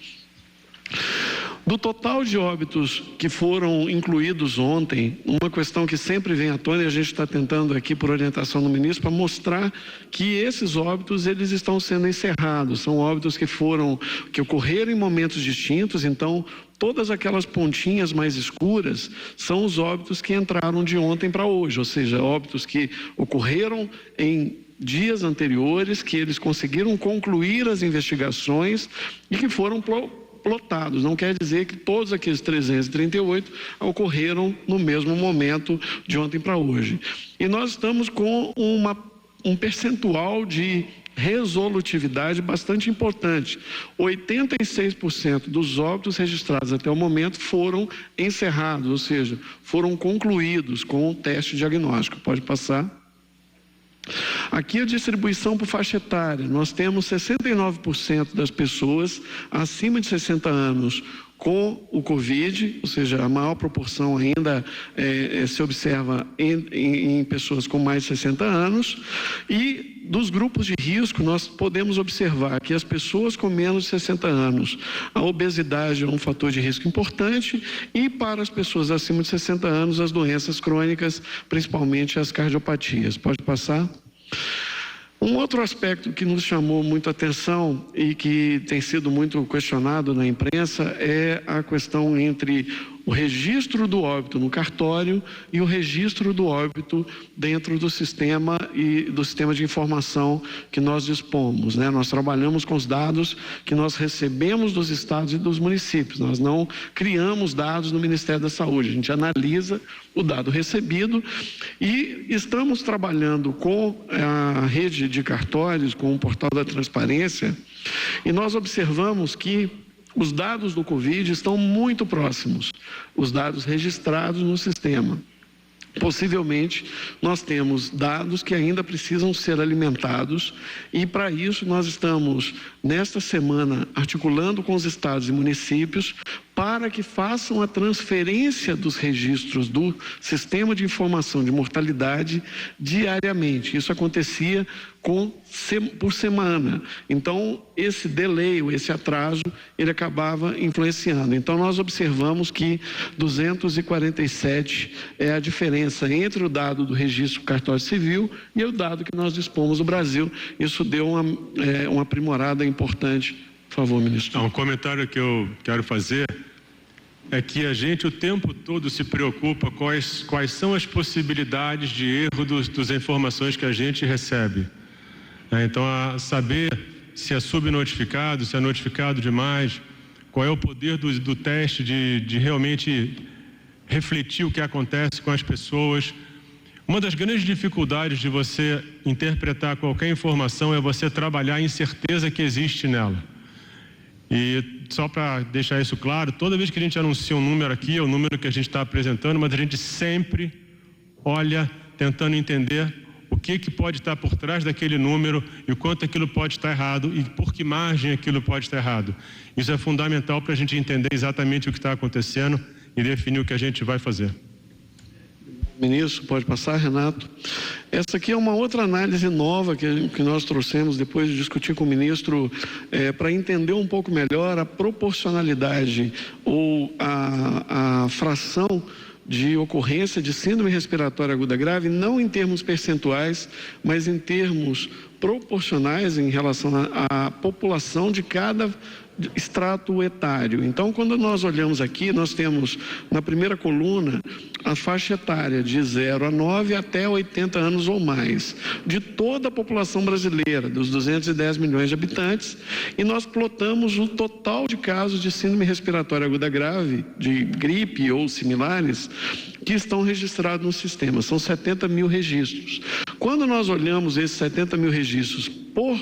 Do total de óbitos que foram incluídos ontem, uma questão que sempre vem à tona e a gente está tentando aqui por orientação do ministro para mostrar que esses óbitos eles estão sendo encerrados, são óbitos que ocorreram em momentos distintos, então todas aquelas pontinhas mais escuras são os óbitos que entraram de ontem para hoje, ou seja, óbitos que ocorreram em dias anteriores, que eles conseguiram concluir as investigações e que foram plotados. Não quer dizer que todos aqueles 338 ocorreram no mesmo momento de ontem para hoje. E nós estamos com um percentual de resolutividade bastante importante. 86% dos óbitos registrados até o momento foram encerrados, ou seja, foram concluídos com o teste diagnóstico. Pode passar. Aqui a distribuição por faixa etária. Nós temos 69% das pessoas acima de 60 anos com o Covid, ou seja, a maior proporção ainda se observa em pessoas com mais de 60 anos. E dos grupos de risco, nós podemos observar que as pessoas com menos de 60 anos, a obesidade é um fator de risco importante, e para as pessoas acima de 60 anos, as doenças crônicas, principalmente as cardiopatias. Pode passar? Um outro aspecto que nos chamou muito a atenção e que tem sido muito questionado na imprensa é a questão entre o registro do óbito no cartório e o registro do óbito dentro do sistema e do sistema de informação que nós dispomos, né? Nós trabalhamos com os dados que nós recebemos dos estados e dos municípios. Nós não criamos dados no Ministério da Saúde. A gente analisa o dado recebido e estamos trabalhando com a rede de cartórios, com o portal da transparência, e nós observamos que os dados do Covid estão muito próximos, os dados registrados no sistema. Possivelmente, nós temos dados que ainda precisam ser alimentados e, para isso, nós estamos, nesta semana, articulando com os estados e municípios para que façam a transferência dos registros do Sistema de Informação de Mortalidade diariamente. Isso acontecia por semana. Então, esse delay, esse atraso, ele acabava influenciando. Então, nós observamos que 247 é a diferença entre o dado do registro cartório civil e o dado que nós dispomos no Brasil. Isso deu uma aprimorada importante. Por favor, ministro.
Um comentário que eu quero fazer é que a gente o tempo todo se preocupa quais são as possibilidades de erro das informações que a gente recebe. Então, saber se é subnotificado, se é notificado demais, qual é o poder do teste de realmente refletir o que acontece com as pessoas. Uma das grandes dificuldades de você interpretar qualquer informação é você trabalhar a incerteza que existe nela. E só para deixar isso claro, toda vez que a gente anuncia um número aqui, é o número que a gente está apresentando, mas a gente sempre olha tentando entender o que pode estar por trás daquele número e o quanto aquilo pode estar errado e por que margem aquilo pode estar errado. Isso é fundamental para a gente entender exatamente o que está acontecendo e definir o que a gente vai fazer.
Ministro, pode passar, Renato. Essa aqui é uma outra análise nova que nós trouxemos depois de discutir com o ministro para entender um pouco melhor a proporcionalidade ou a fração de ocorrência de síndrome respiratória aguda grave, não em termos percentuais, mas em termos proporcionais em relação à população de cada extrato etário. Então, quando nós olhamos aqui, nós temos na primeira coluna a faixa etária de 0 a 9 até 80 anos ou mais, de toda a população brasileira, dos 210 milhões de habitantes, e nós plotamos o total de casos de síndrome respiratória aguda grave, de gripe ou similares, que estão registrados no sistema. São 70 mil registros. Quando nós olhamos esses 70 mil registros por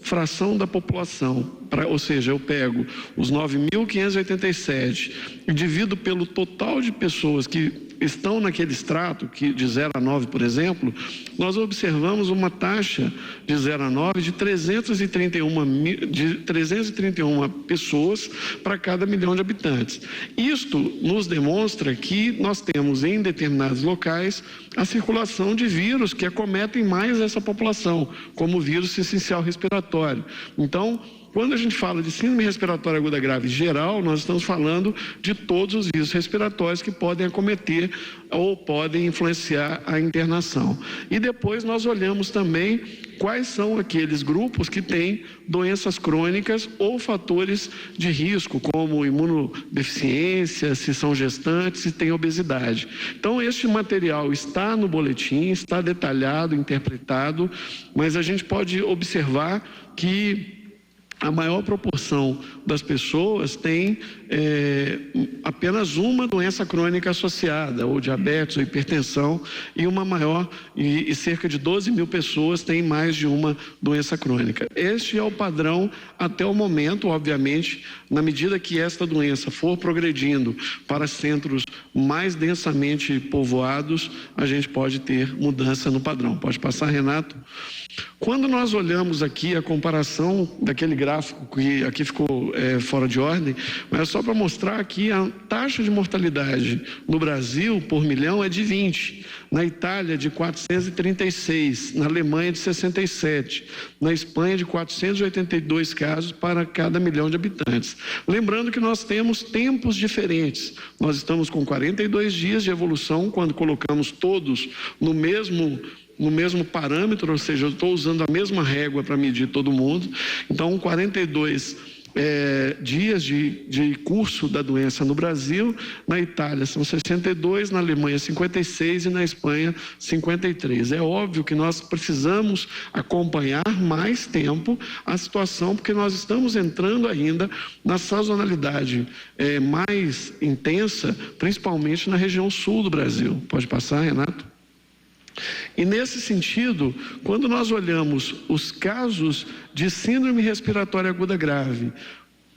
fração da população, ou seja, eu pego os 9.587 e divido pelo total de pessoas que estão naquele extrato, que de 0 a 9, por exemplo, nós observamos uma taxa de 0 a 9 de 331 pessoas para cada milhão de habitantes. Isto nos demonstra que nós temos em determinados locais a circulação de vírus que acometem mais essa população, como o vírus essencial respiratório. Então, quando a gente fala de síndrome respiratória aguda grave geral, nós estamos falando de todos os vírus respiratórios que podem acometer ou podem influenciar a internação. E depois nós olhamos também quais são aqueles grupos que têm doenças crônicas ou fatores de risco, como imunodeficiência, se são gestantes, se têm obesidade. Então, este material está no boletim, está detalhado, interpretado, mas a gente pode observar que a maior proporção das pessoas tem apenas uma doença crônica associada, ou diabetes, ou hipertensão, e cerca de 12 mil pessoas têm mais de uma doença crônica. Este é o padrão até o momento. Obviamente, na medida que esta doença for progredindo para centros mais densamente povoados, a gente pode ter mudança no padrão. Pode passar, Renato? Quando nós olhamos aqui a comparação daquele gráfico que aqui ficou fora de ordem, mas é só para mostrar que a taxa de mortalidade no Brasil por milhão é de 20, na Itália de 436, na Alemanha de 67, na Espanha de 482 casos para cada milhão de habitantes. Lembrando que nós temos tempos diferentes, nós estamos com 42 dias de evolução quando colocamos todos no mesmo parâmetro, ou seja, eu estou usando a mesma régua para medir todo mundo. Então, 42 dias de curso da doença no Brasil, na Itália são 62, na Alemanha 56 e na Espanha 53. É óbvio que nós precisamos acompanhar mais tempo a situação, porque nós estamos entrando ainda na sazonalidade mais intensa, principalmente na região sul do Brasil. Pode passar, Renato? E nesse sentido, quando nós olhamos os casos de síndrome respiratória aguda grave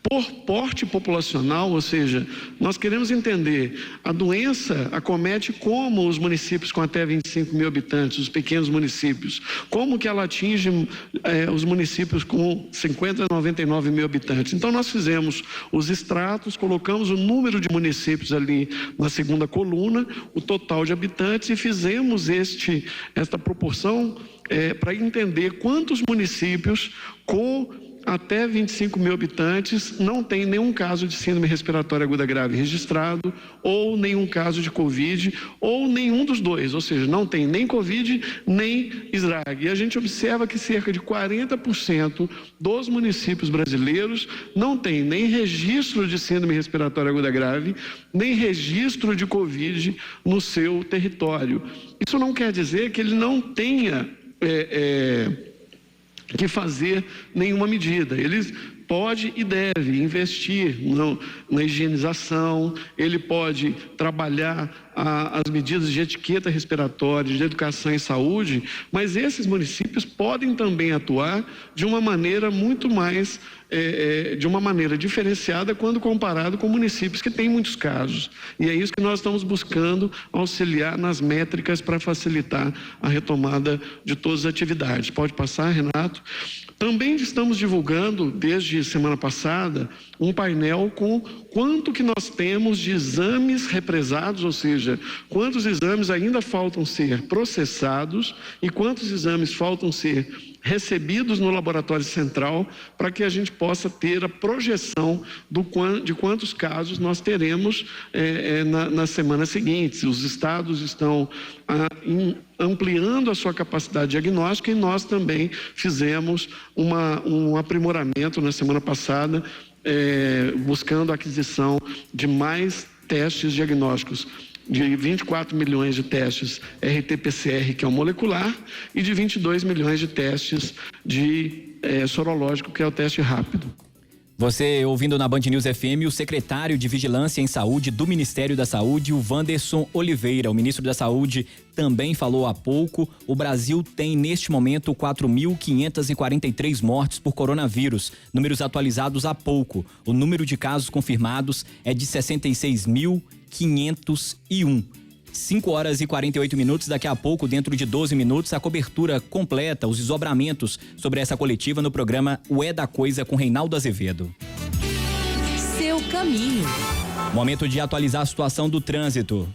por porte populacional, ou seja, nós queremos entender, a doença acomete como os municípios com até 25 mil habitantes, os pequenos municípios, como que ela atinge os municípios com 50 a 99 mil habitantes. Então nós fizemos os extratos, colocamos o número de municípios ali na segunda coluna, o total de habitantes, e fizemos esta proporção para entender quantos municípios com até 25 mil habitantes não tem nenhum caso de síndrome respiratória aguda grave registrado, ou nenhum caso de Covid, ou nenhum dos dois, ou seja, não tem nem Covid, nem SRAG. E a gente observa que cerca de 40% dos municípios brasileiros não tem nem registro de síndrome respiratória aguda grave, nem registro de Covid no seu território. Isso não quer dizer que ele não tenha que fazer nenhuma medida. Ele pode e deve investir na higienização, ele pode trabalhar as medidas de etiqueta respiratória, de educação e saúde, mas esses municípios podem também atuar de uma maneira muito mais de uma maneira diferenciada quando comparado com municípios que têm muitos casos. E é isso que nós estamos buscando auxiliar nas métricas para facilitar a retomada de todas as atividades. Pode passar, Renato? Também estamos divulgando, desde semana passada, um painel com quanto que nós temos de exames represados, ou seja, quantos exames ainda faltam ser processados e quantos exames faltam ser recebidos no laboratório central, para que a gente possa ter a projeção de quantos casos nós teremos nas semanas seguintes. Os estados estão ampliando a sua capacidade diagnóstica e nós também fizemos um aprimoramento na semana passada, buscando a aquisição de mais testes diagnósticos, de 24 milhões de testes RT-PCR, que é o molecular, e de 22 milhões de testes de sorológico, que é o teste rápido.
Você ouvindo na Band News FM o secretário de Vigilância em Saúde do Ministério da Saúde, o Wanderson Oliveira. O ministro da Saúde também falou há pouco. O Brasil tem neste momento 4.543 mortes por coronavírus. Números atualizados há pouco. O número de casos confirmados é de 66.501. 5 horas e 48 minutos, daqui a pouco, dentro de 12 minutos, a cobertura completa, os desdobramentos sobre essa coletiva no programa O É da Coisa com Reinaldo Azevedo.
Seu caminho.
Momento de atualizar a situação do trânsito.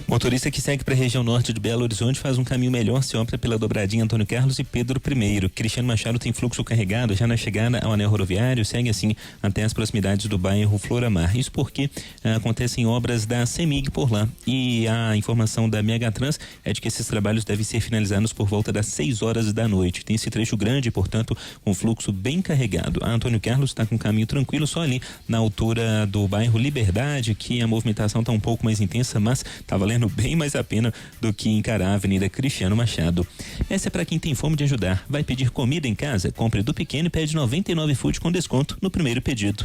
Motorista que segue para a região norte de Belo Horizonte faz um caminho melhor, se opta pela dobradinha Antônio Carlos e Pedro I. Cristiano Machado tem fluxo carregado já na chegada ao anel rodoviário, segue assim até as proximidades do bairro Floramar. Isso porque acontecem obras da CEMIG por lá. E a informação da Megatrans é de que esses trabalhos devem ser finalizados por volta das 6 horas da noite. Tem esse trecho grande, portanto, com fluxo bem carregado. A Antônio Carlos está com um caminho tranquilo, só ali na altura do bairro Liberdade, que a movimentação está um pouco mais intensa, mas está valendo bem mais a pena do que encarar a Avenida Cristiano Machado. Essa é para quem tem fome de ajudar. Vai pedir comida em casa? Compre do pequeno e pede 99 Food com desconto no primeiro pedido.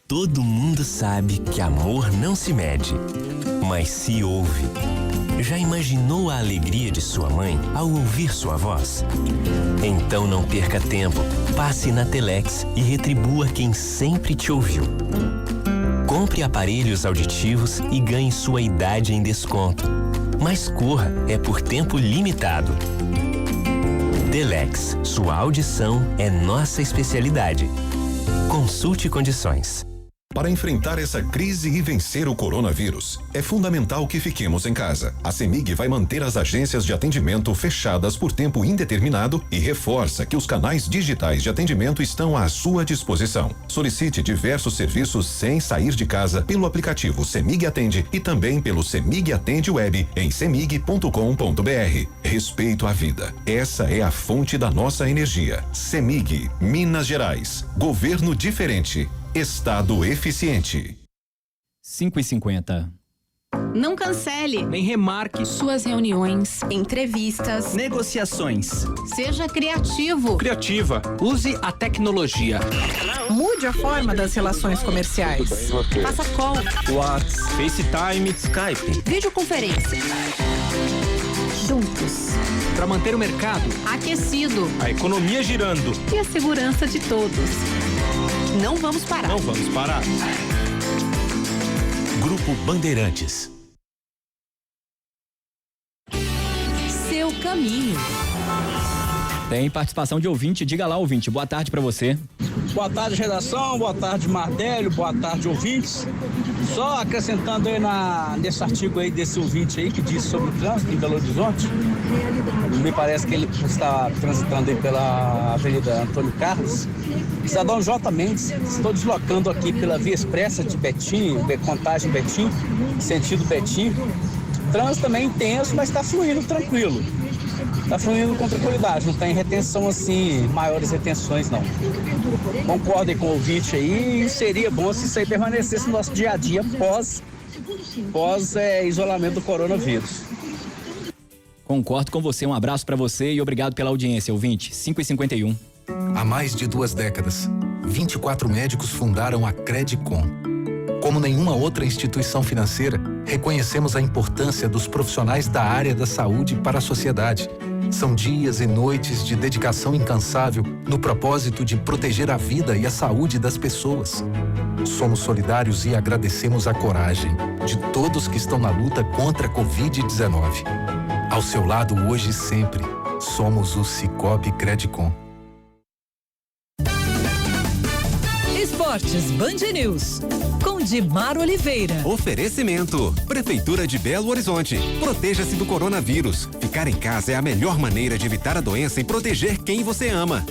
Todo mundo sabe que amor não se mede, mas se ouve. Já imaginou a alegria de sua mãe ao ouvir sua voz? Então não perca tempo. Passe na Telex e retribua quem sempre te ouviu. Compre aparelhos auditivos e ganhe sua idade em desconto. Mas corra, é por tempo limitado. Telex, sua audição é nossa especialidade. Consulte condições.
Para enfrentar essa crise e vencer o coronavírus, é fundamental que fiquemos em casa. A CEMIG vai manter as agências de atendimento fechadas por tempo indeterminado e reforça que os canais digitais de atendimento estão à sua disposição. Solicite diversos serviços sem sair de casa pelo aplicativo CEMIG Atende e também pelo CEMIG Atende Web em cemig.com.br. Respeito à vida. Essa é a fonte da nossa energia. CEMIG, Minas Gerais. Governo diferente. Estado eficiente.
5h50.
Não cancele,
nem remarque
suas reuniões, entrevistas,
negociações.
Seja criativo.
Criativa. Use a tecnologia.
Mude a forma das relações comerciais. Faça call,
WhatsApp, FaceTime, Skype,
videoconferência. Juntos.
Para manter o mercado
aquecido,
a economia girando
e a segurança de todos. Não vamos parar.
Não vamos parar.
Grupo Bandeirantes.
Seu caminho.
Tem participação de ouvinte. Diga lá, ouvinte. Boa tarde para você.
Boa tarde, redação. Boa tarde, Mardélio. Boa tarde, ouvintes. Só acrescentando aí nesse artigo aí desse ouvinte aí que diz sobre o trânsito em Belo Horizonte. Me parece que ele está transitando aí pela Avenida Antônio Carlos. Cidadão J. Mendes, estou deslocando aqui pela Via Expressa de Betim, Contagem Betim, sentido Betim. Trânsito também intenso, mas está fluindo tranquilo. Está fluindo com tranquilidade, não tem retenção assim, maiores retenções não. Concordem com o ouvinte aí, e seria bom se isso aí permanecesse no nosso dia a dia pós isolamento do coronavírus.
Concordo com você, um abraço para você e obrigado pela audiência, ouvinte. 5h51.
Há mais de 2 décadas, 24 médicos fundaram a Credicom. Como nenhuma outra instituição financeira, reconhecemos a importância dos profissionais da área da saúde para a sociedade São dias e noites de dedicação incansável no propósito de proteger a vida e a saúde das pessoas. Somos solidários e agradecemos a coragem de todos que estão na luta contra a Covid-19. Ao seu lado hoje e sempre, somos o Sicoob Credicom.
Esportes Band News, com Dimar Oliveira.
Oferecimento: Prefeitura de Belo Horizonte. Proteja-se do coronavírus. Ficar em casa é a melhor maneira de evitar a doença e proteger quem você ama.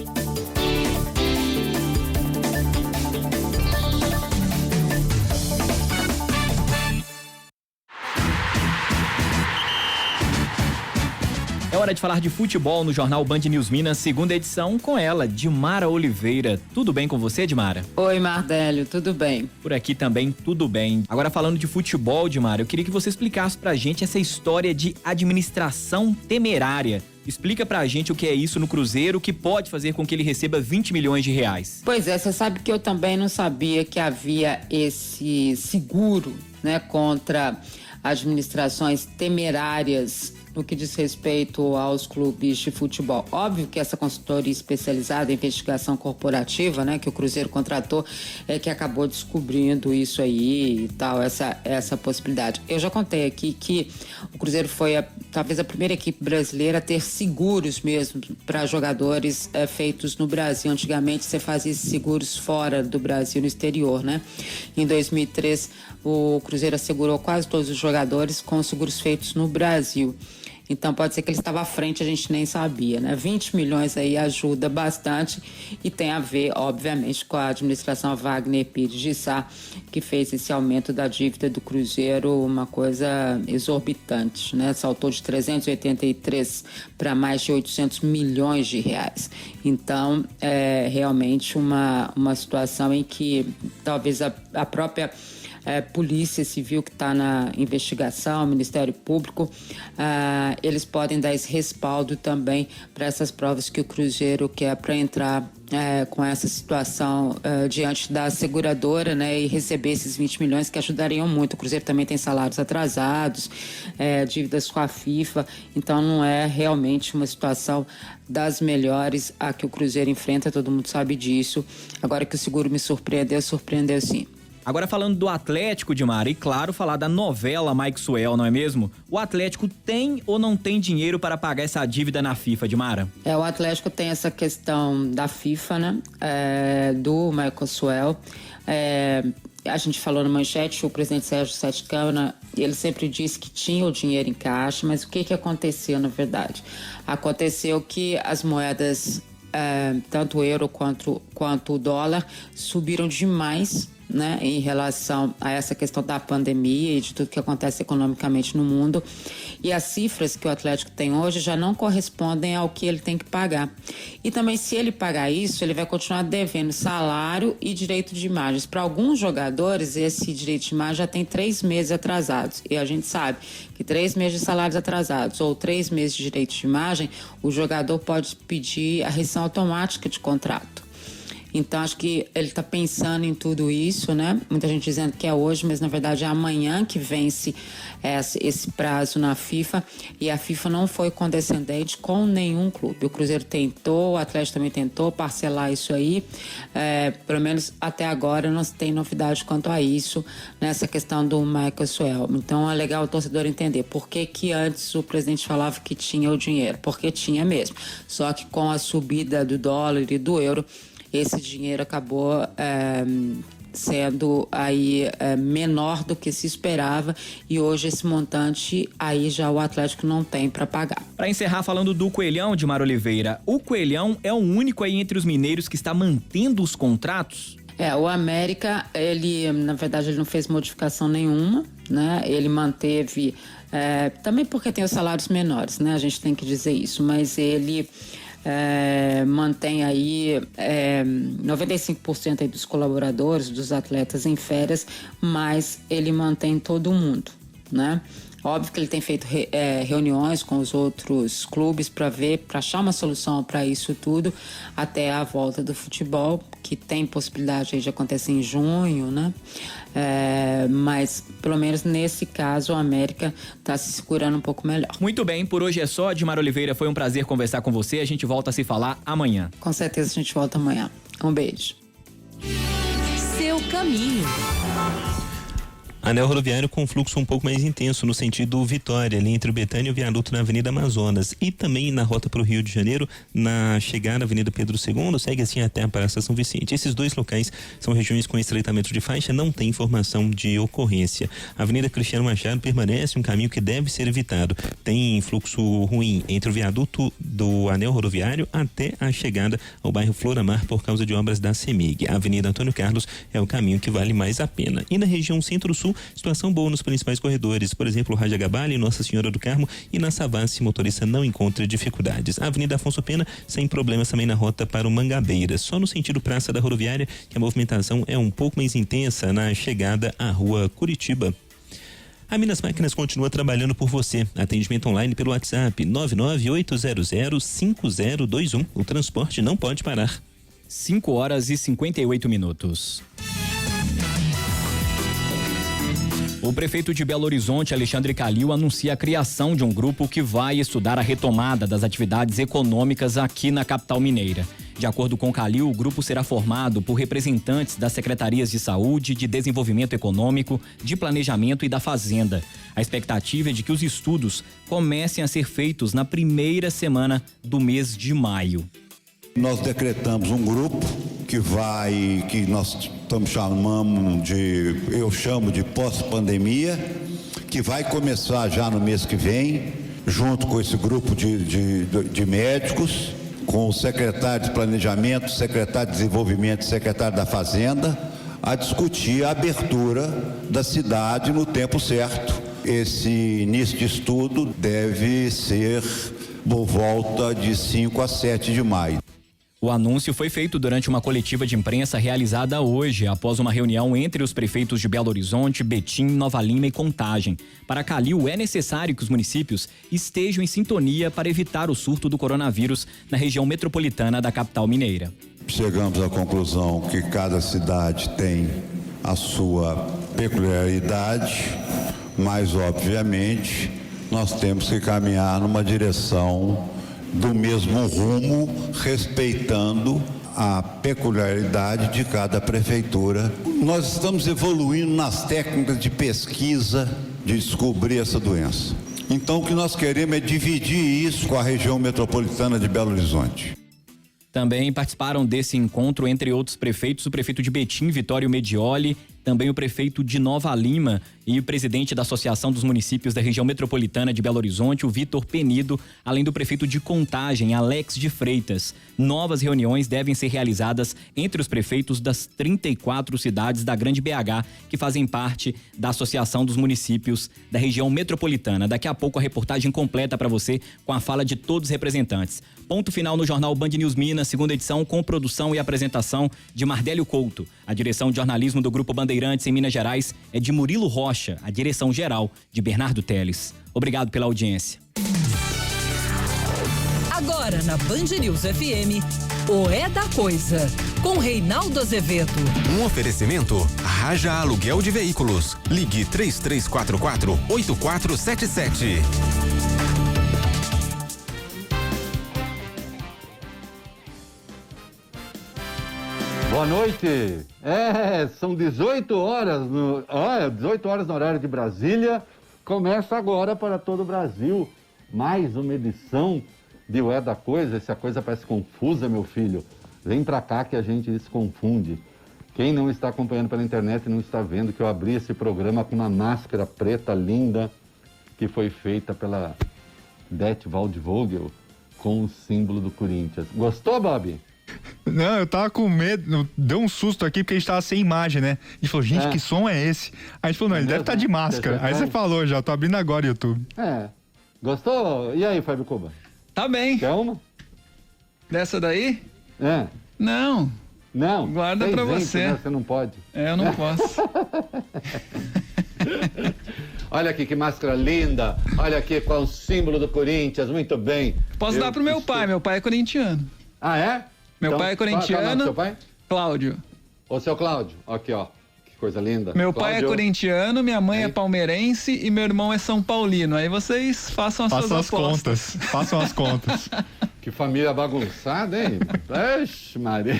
É hora de falar de futebol no Jornal Band News Minas, segunda edição, com ela, Dimara Oliveira. Tudo bem com você, Dimara?
Oi, Mardélio, tudo bem?
Por aqui também, tudo bem. Agora, falando de futebol, Dimara, eu queria que você explicasse pra gente essa história de administração temerária. Explica pra gente o que é isso no Cruzeiro, que pode fazer com que ele receba 20 milhões de reais.
Pois é, você sabe que eu também não sabia que havia esse seguro, né, contra administrações temerárias no que diz respeito aos clubes de futebol. Óbvio que essa consultoria especializada em investigação corporativa, né, que o Cruzeiro contratou, é que acabou descobrindo isso aí e tal, essa possibilidade. Eu já contei aqui que o Cruzeiro foi talvez a primeira equipe brasileira a ter seguros mesmo para jogadores feitos no Brasil. Antigamente você fazia esses seguros fora do Brasil, no exterior, né? Em 2003, o Cruzeiro assegurou quase todos os jogadores com seguros feitos no Brasil. Então pode ser que ele estava à frente, a gente nem sabia, né? 20 milhões aí ajuda bastante e tem a ver, obviamente, com a administração Wagner Pires de Sá, que fez esse aumento da dívida do Cruzeiro, uma coisa exorbitante, né? Saltou de 383 para mais de 800 milhões de reais. Então, é realmente uma situação em que talvez a própria Polícia Civil que está na investigação, Ministério Público, eles podem dar esse respaldo também para essas provas que o Cruzeiro quer para entrar com essa situação diante da seguradora, né, e receber esses 20 milhões que ajudariam muito. O Cruzeiro também tem salários atrasados, dívidas com a FIFA, então não é realmente uma situação das melhores a que o Cruzeiro enfrenta, todo mundo sabe disso. Agora que o seguro me surpreendeu sim.
Agora falando do Atlético, Dimara, e claro, falar da novela Mike Suel, não é mesmo? O Atlético tem ou não tem dinheiro para pagar essa dívida na FIFA, Dimara?
O Atlético tem essa questão da FIFA, né? Do Michael Suel. A gente falou na manchete, o presidente Sérgio Sete Câmara, ele sempre disse que tinha o dinheiro em caixa, mas o que aconteceu na verdade? Aconteceu que as moedas, tanto o euro quanto o dólar, subiram demais, né, em relação a essa questão da pandemia e de tudo que acontece economicamente no mundo, e as cifras que o Atlético tem hoje já não correspondem ao que ele tem que pagar. E também, se ele pagar isso, ele vai continuar devendo salário e direito de imagens. Para alguns jogadores, esse direito de imagem já tem 3 meses atrasados, e a gente sabe que 3 meses de salários atrasados ou 3 meses de direito de imagem, o jogador pode pedir a rescisão automática de contrato. Então, acho que ele está pensando em tudo isso, né? Muita gente dizendo que é hoje, mas na verdade é amanhã que vence esse prazo na FIFA, e a FIFA não foi condescendente com nenhum clube. O Cruzeiro tentou, o Atlético também tentou parcelar isso aí, pelo menos até agora não se tem novidade quanto a isso, nessa questão do Michael Suel. Então é legal o torcedor entender por que antes o presidente falava que tinha o dinheiro, porque tinha mesmo, só que com a subida do dólar e do euro, esse dinheiro acabou sendo aí menor do que se esperava, e hoje esse montante aí já o Atlético não tem para pagar.
Para encerrar falando do Coelhão, Dimar Oliveira, o Coelhão é o único aí entre os mineiros que está mantendo os contratos?
O América, ele, na verdade, ele não fez modificação nenhuma, né? Ele manteve, também porque tem os salários menores, né? A gente tem que dizer isso, mas ele mantém aí 95% aí dos colaboradores, dos atletas em férias, mas ele mantém todo mundo, né? Óbvio que ele tem feito reuniões com os outros clubes para achar uma solução para isso tudo até a volta do futebol, que tem possibilidade aí de acontecer em junho, né? Mas pelo menos nesse caso a América está se segurando um pouco melhor.
Muito bem, por hoje é só. Edmar Oliveira, foi um prazer conversar com você. A gente volta a se falar amanhã.
Com certeza a gente volta amanhã. Um beijo.
Seu caminho.
Anel rodoviário com fluxo um pouco mais intenso no sentido Vitória, ali entre o Betânia e o viaduto na Avenida Amazonas, e também na rota para o Rio de Janeiro, na chegada à Avenida Pedro II, segue assim até a Praça São Vicente. Esses dois locais são regiões com estreitamento de faixa, não tem informação de ocorrência. A Avenida Cristiano Machado permanece um caminho que deve ser evitado. Tem fluxo ruim entre o viaduto do anel rodoviário até a chegada ao bairro Floramar por causa de obras da CEMIG. A Avenida Antônio Carlos é o caminho que vale mais a pena. E na região Centro-Sul, situação boa nos principais corredores, por exemplo, Raja Gabale, Nossa Senhora do Carmo, e na Savassi, motorista não encontra dificuldades. A Avenida Afonso Pena, sem problemas também na rota para o Mangabeira. Só no sentido Praça da Rodoviária que a movimentação é um pouco mais intensa na chegada à Rua Curitiba. A Minas Máquinas continua trabalhando por você. Atendimento online pelo WhatsApp 998005021. O transporte não pode parar.
5h58. O prefeito de Belo Horizonte, Alexandre Calil, anuncia a criação de um grupo que vai estudar a retomada das atividades econômicas aqui na capital mineira. De acordo com Calil, o grupo será formado por representantes das secretarias de saúde, de desenvolvimento econômico, de planejamento e da fazenda. A expectativa é de que os estudos comecem a ser feitos na primeira semana do mês de maio.
Nós decretamos um grupo que nós eu chamo de pós-pandemia, que vai começar já no mês que vem, junto com esse grupo de médicos, com o secretário de Planejamento, secretário de Desenvolvimento e secretário da Fazenda, a discutir a abertura da cidade no tempo certo. Esse início de estudo deve ser por volta de 5 a 7 de maio.
O anúncio foi feito durante uma coletiva de imprensa realizada hoje, após uma reunião entre os prefeitos de Belo Horizonte, Betim, Nova Lima e Contagem. Para Calil, é necessário que os municípios estejam em sintonia para evitar o surto do coronavírus na região metropolitana da capital mineira.
Chegamos à conclusão que cada cidade tem a sua peculiaridade, mas, obviamente, nós temos que caminhar numa direção do mesmo rumo, respeitando a peculiaridade de cada prefeitura. Nós estamos evoluindo nas técnicas de pesquisa de descobrir essa doença. Então, o que nós queremos é dividir isso com a região metropolitana de Belo Horizonte.
Também participaram desse encontro, entre outros prefeitos, o prefeito de Betim, Vitório Medioli, também o prefeito de Nova Lima e o presidente da Associação dos Municípios da Região Metropolitana de Belo Horizonte, o Vitor Penido, além do prefeito de Contagem, Alex de Freitas. Novas reuniões devem ser realizadas entre os prefeitos das 34 cidades da Grande BH, que fazem parte da Associação dos Municípios da Região Metropolitana. Daqui a pouco a reportagem completa para você com a fala de todos os representantes. Ponto final no jornal Band News Minas, segunda edição, com produção e apresentação de Mardélio Couto. A direção de jornalismo do Grupo Bandeirantes em Minas Gerais é de Murilo Rocha, a direção geral de Bernardo Teles. Obrigado pela audiência.
Agora na Band News FM, o É da Coisa, com Reinaldo Azevedo.
Um oferecimento Raja Aluguel de Veículos. Ligue 3344-8477.
Boa noite. São 18 horas, 18 horas no horário de Brasília. Começa agora para todo o Brasil mais uma edição de O É da Coisa. Se a coisa parece confusa, meu filho, vem pra cá que a gente se confunde. Quem não está acompanhando pela internet não está vendo que eu abri esse programa com uma máscara preta linda que foi feita pela Beth Waldvogel com o símbolo do Corinthians. Gostou, Bob?
Não, eu tava com medo, deu um susto aqui porque a gente tava sem imagem, né? A gente falou, gente, que som é esse? Aí a gente falou, não, ele deve estar de máscara. Aí você falou já, tô abrindo agora o YouTube.
Gostou? E aí, Fábio Cuba?
Tá bem.
Quer uma?
Dessa daí?
Não. Não?
Guarda pra
isento,
você.
Né? Você não pode.
Eu não posso.
Olha aqui que máscara linda. Olha aqui qual é o símbolo do Corinthians. Muito bem.
Posso dar pro meu pai é corintiano.
Ah, é?
Meu
Então,
pai é corintiano.
Qual é o nome do seu pai?
Cláudio.
Ô, seu Cláudio. Aqui, ó. Que coisa linda.
Meu
Cláudio.
pai é corintiano, minha mãe é palmeirense e meu irmão é São Paulino. Aí vocês façam as suas apostas.
Façam as contas.
Que família bagunçada, hein? Ixi, Maria.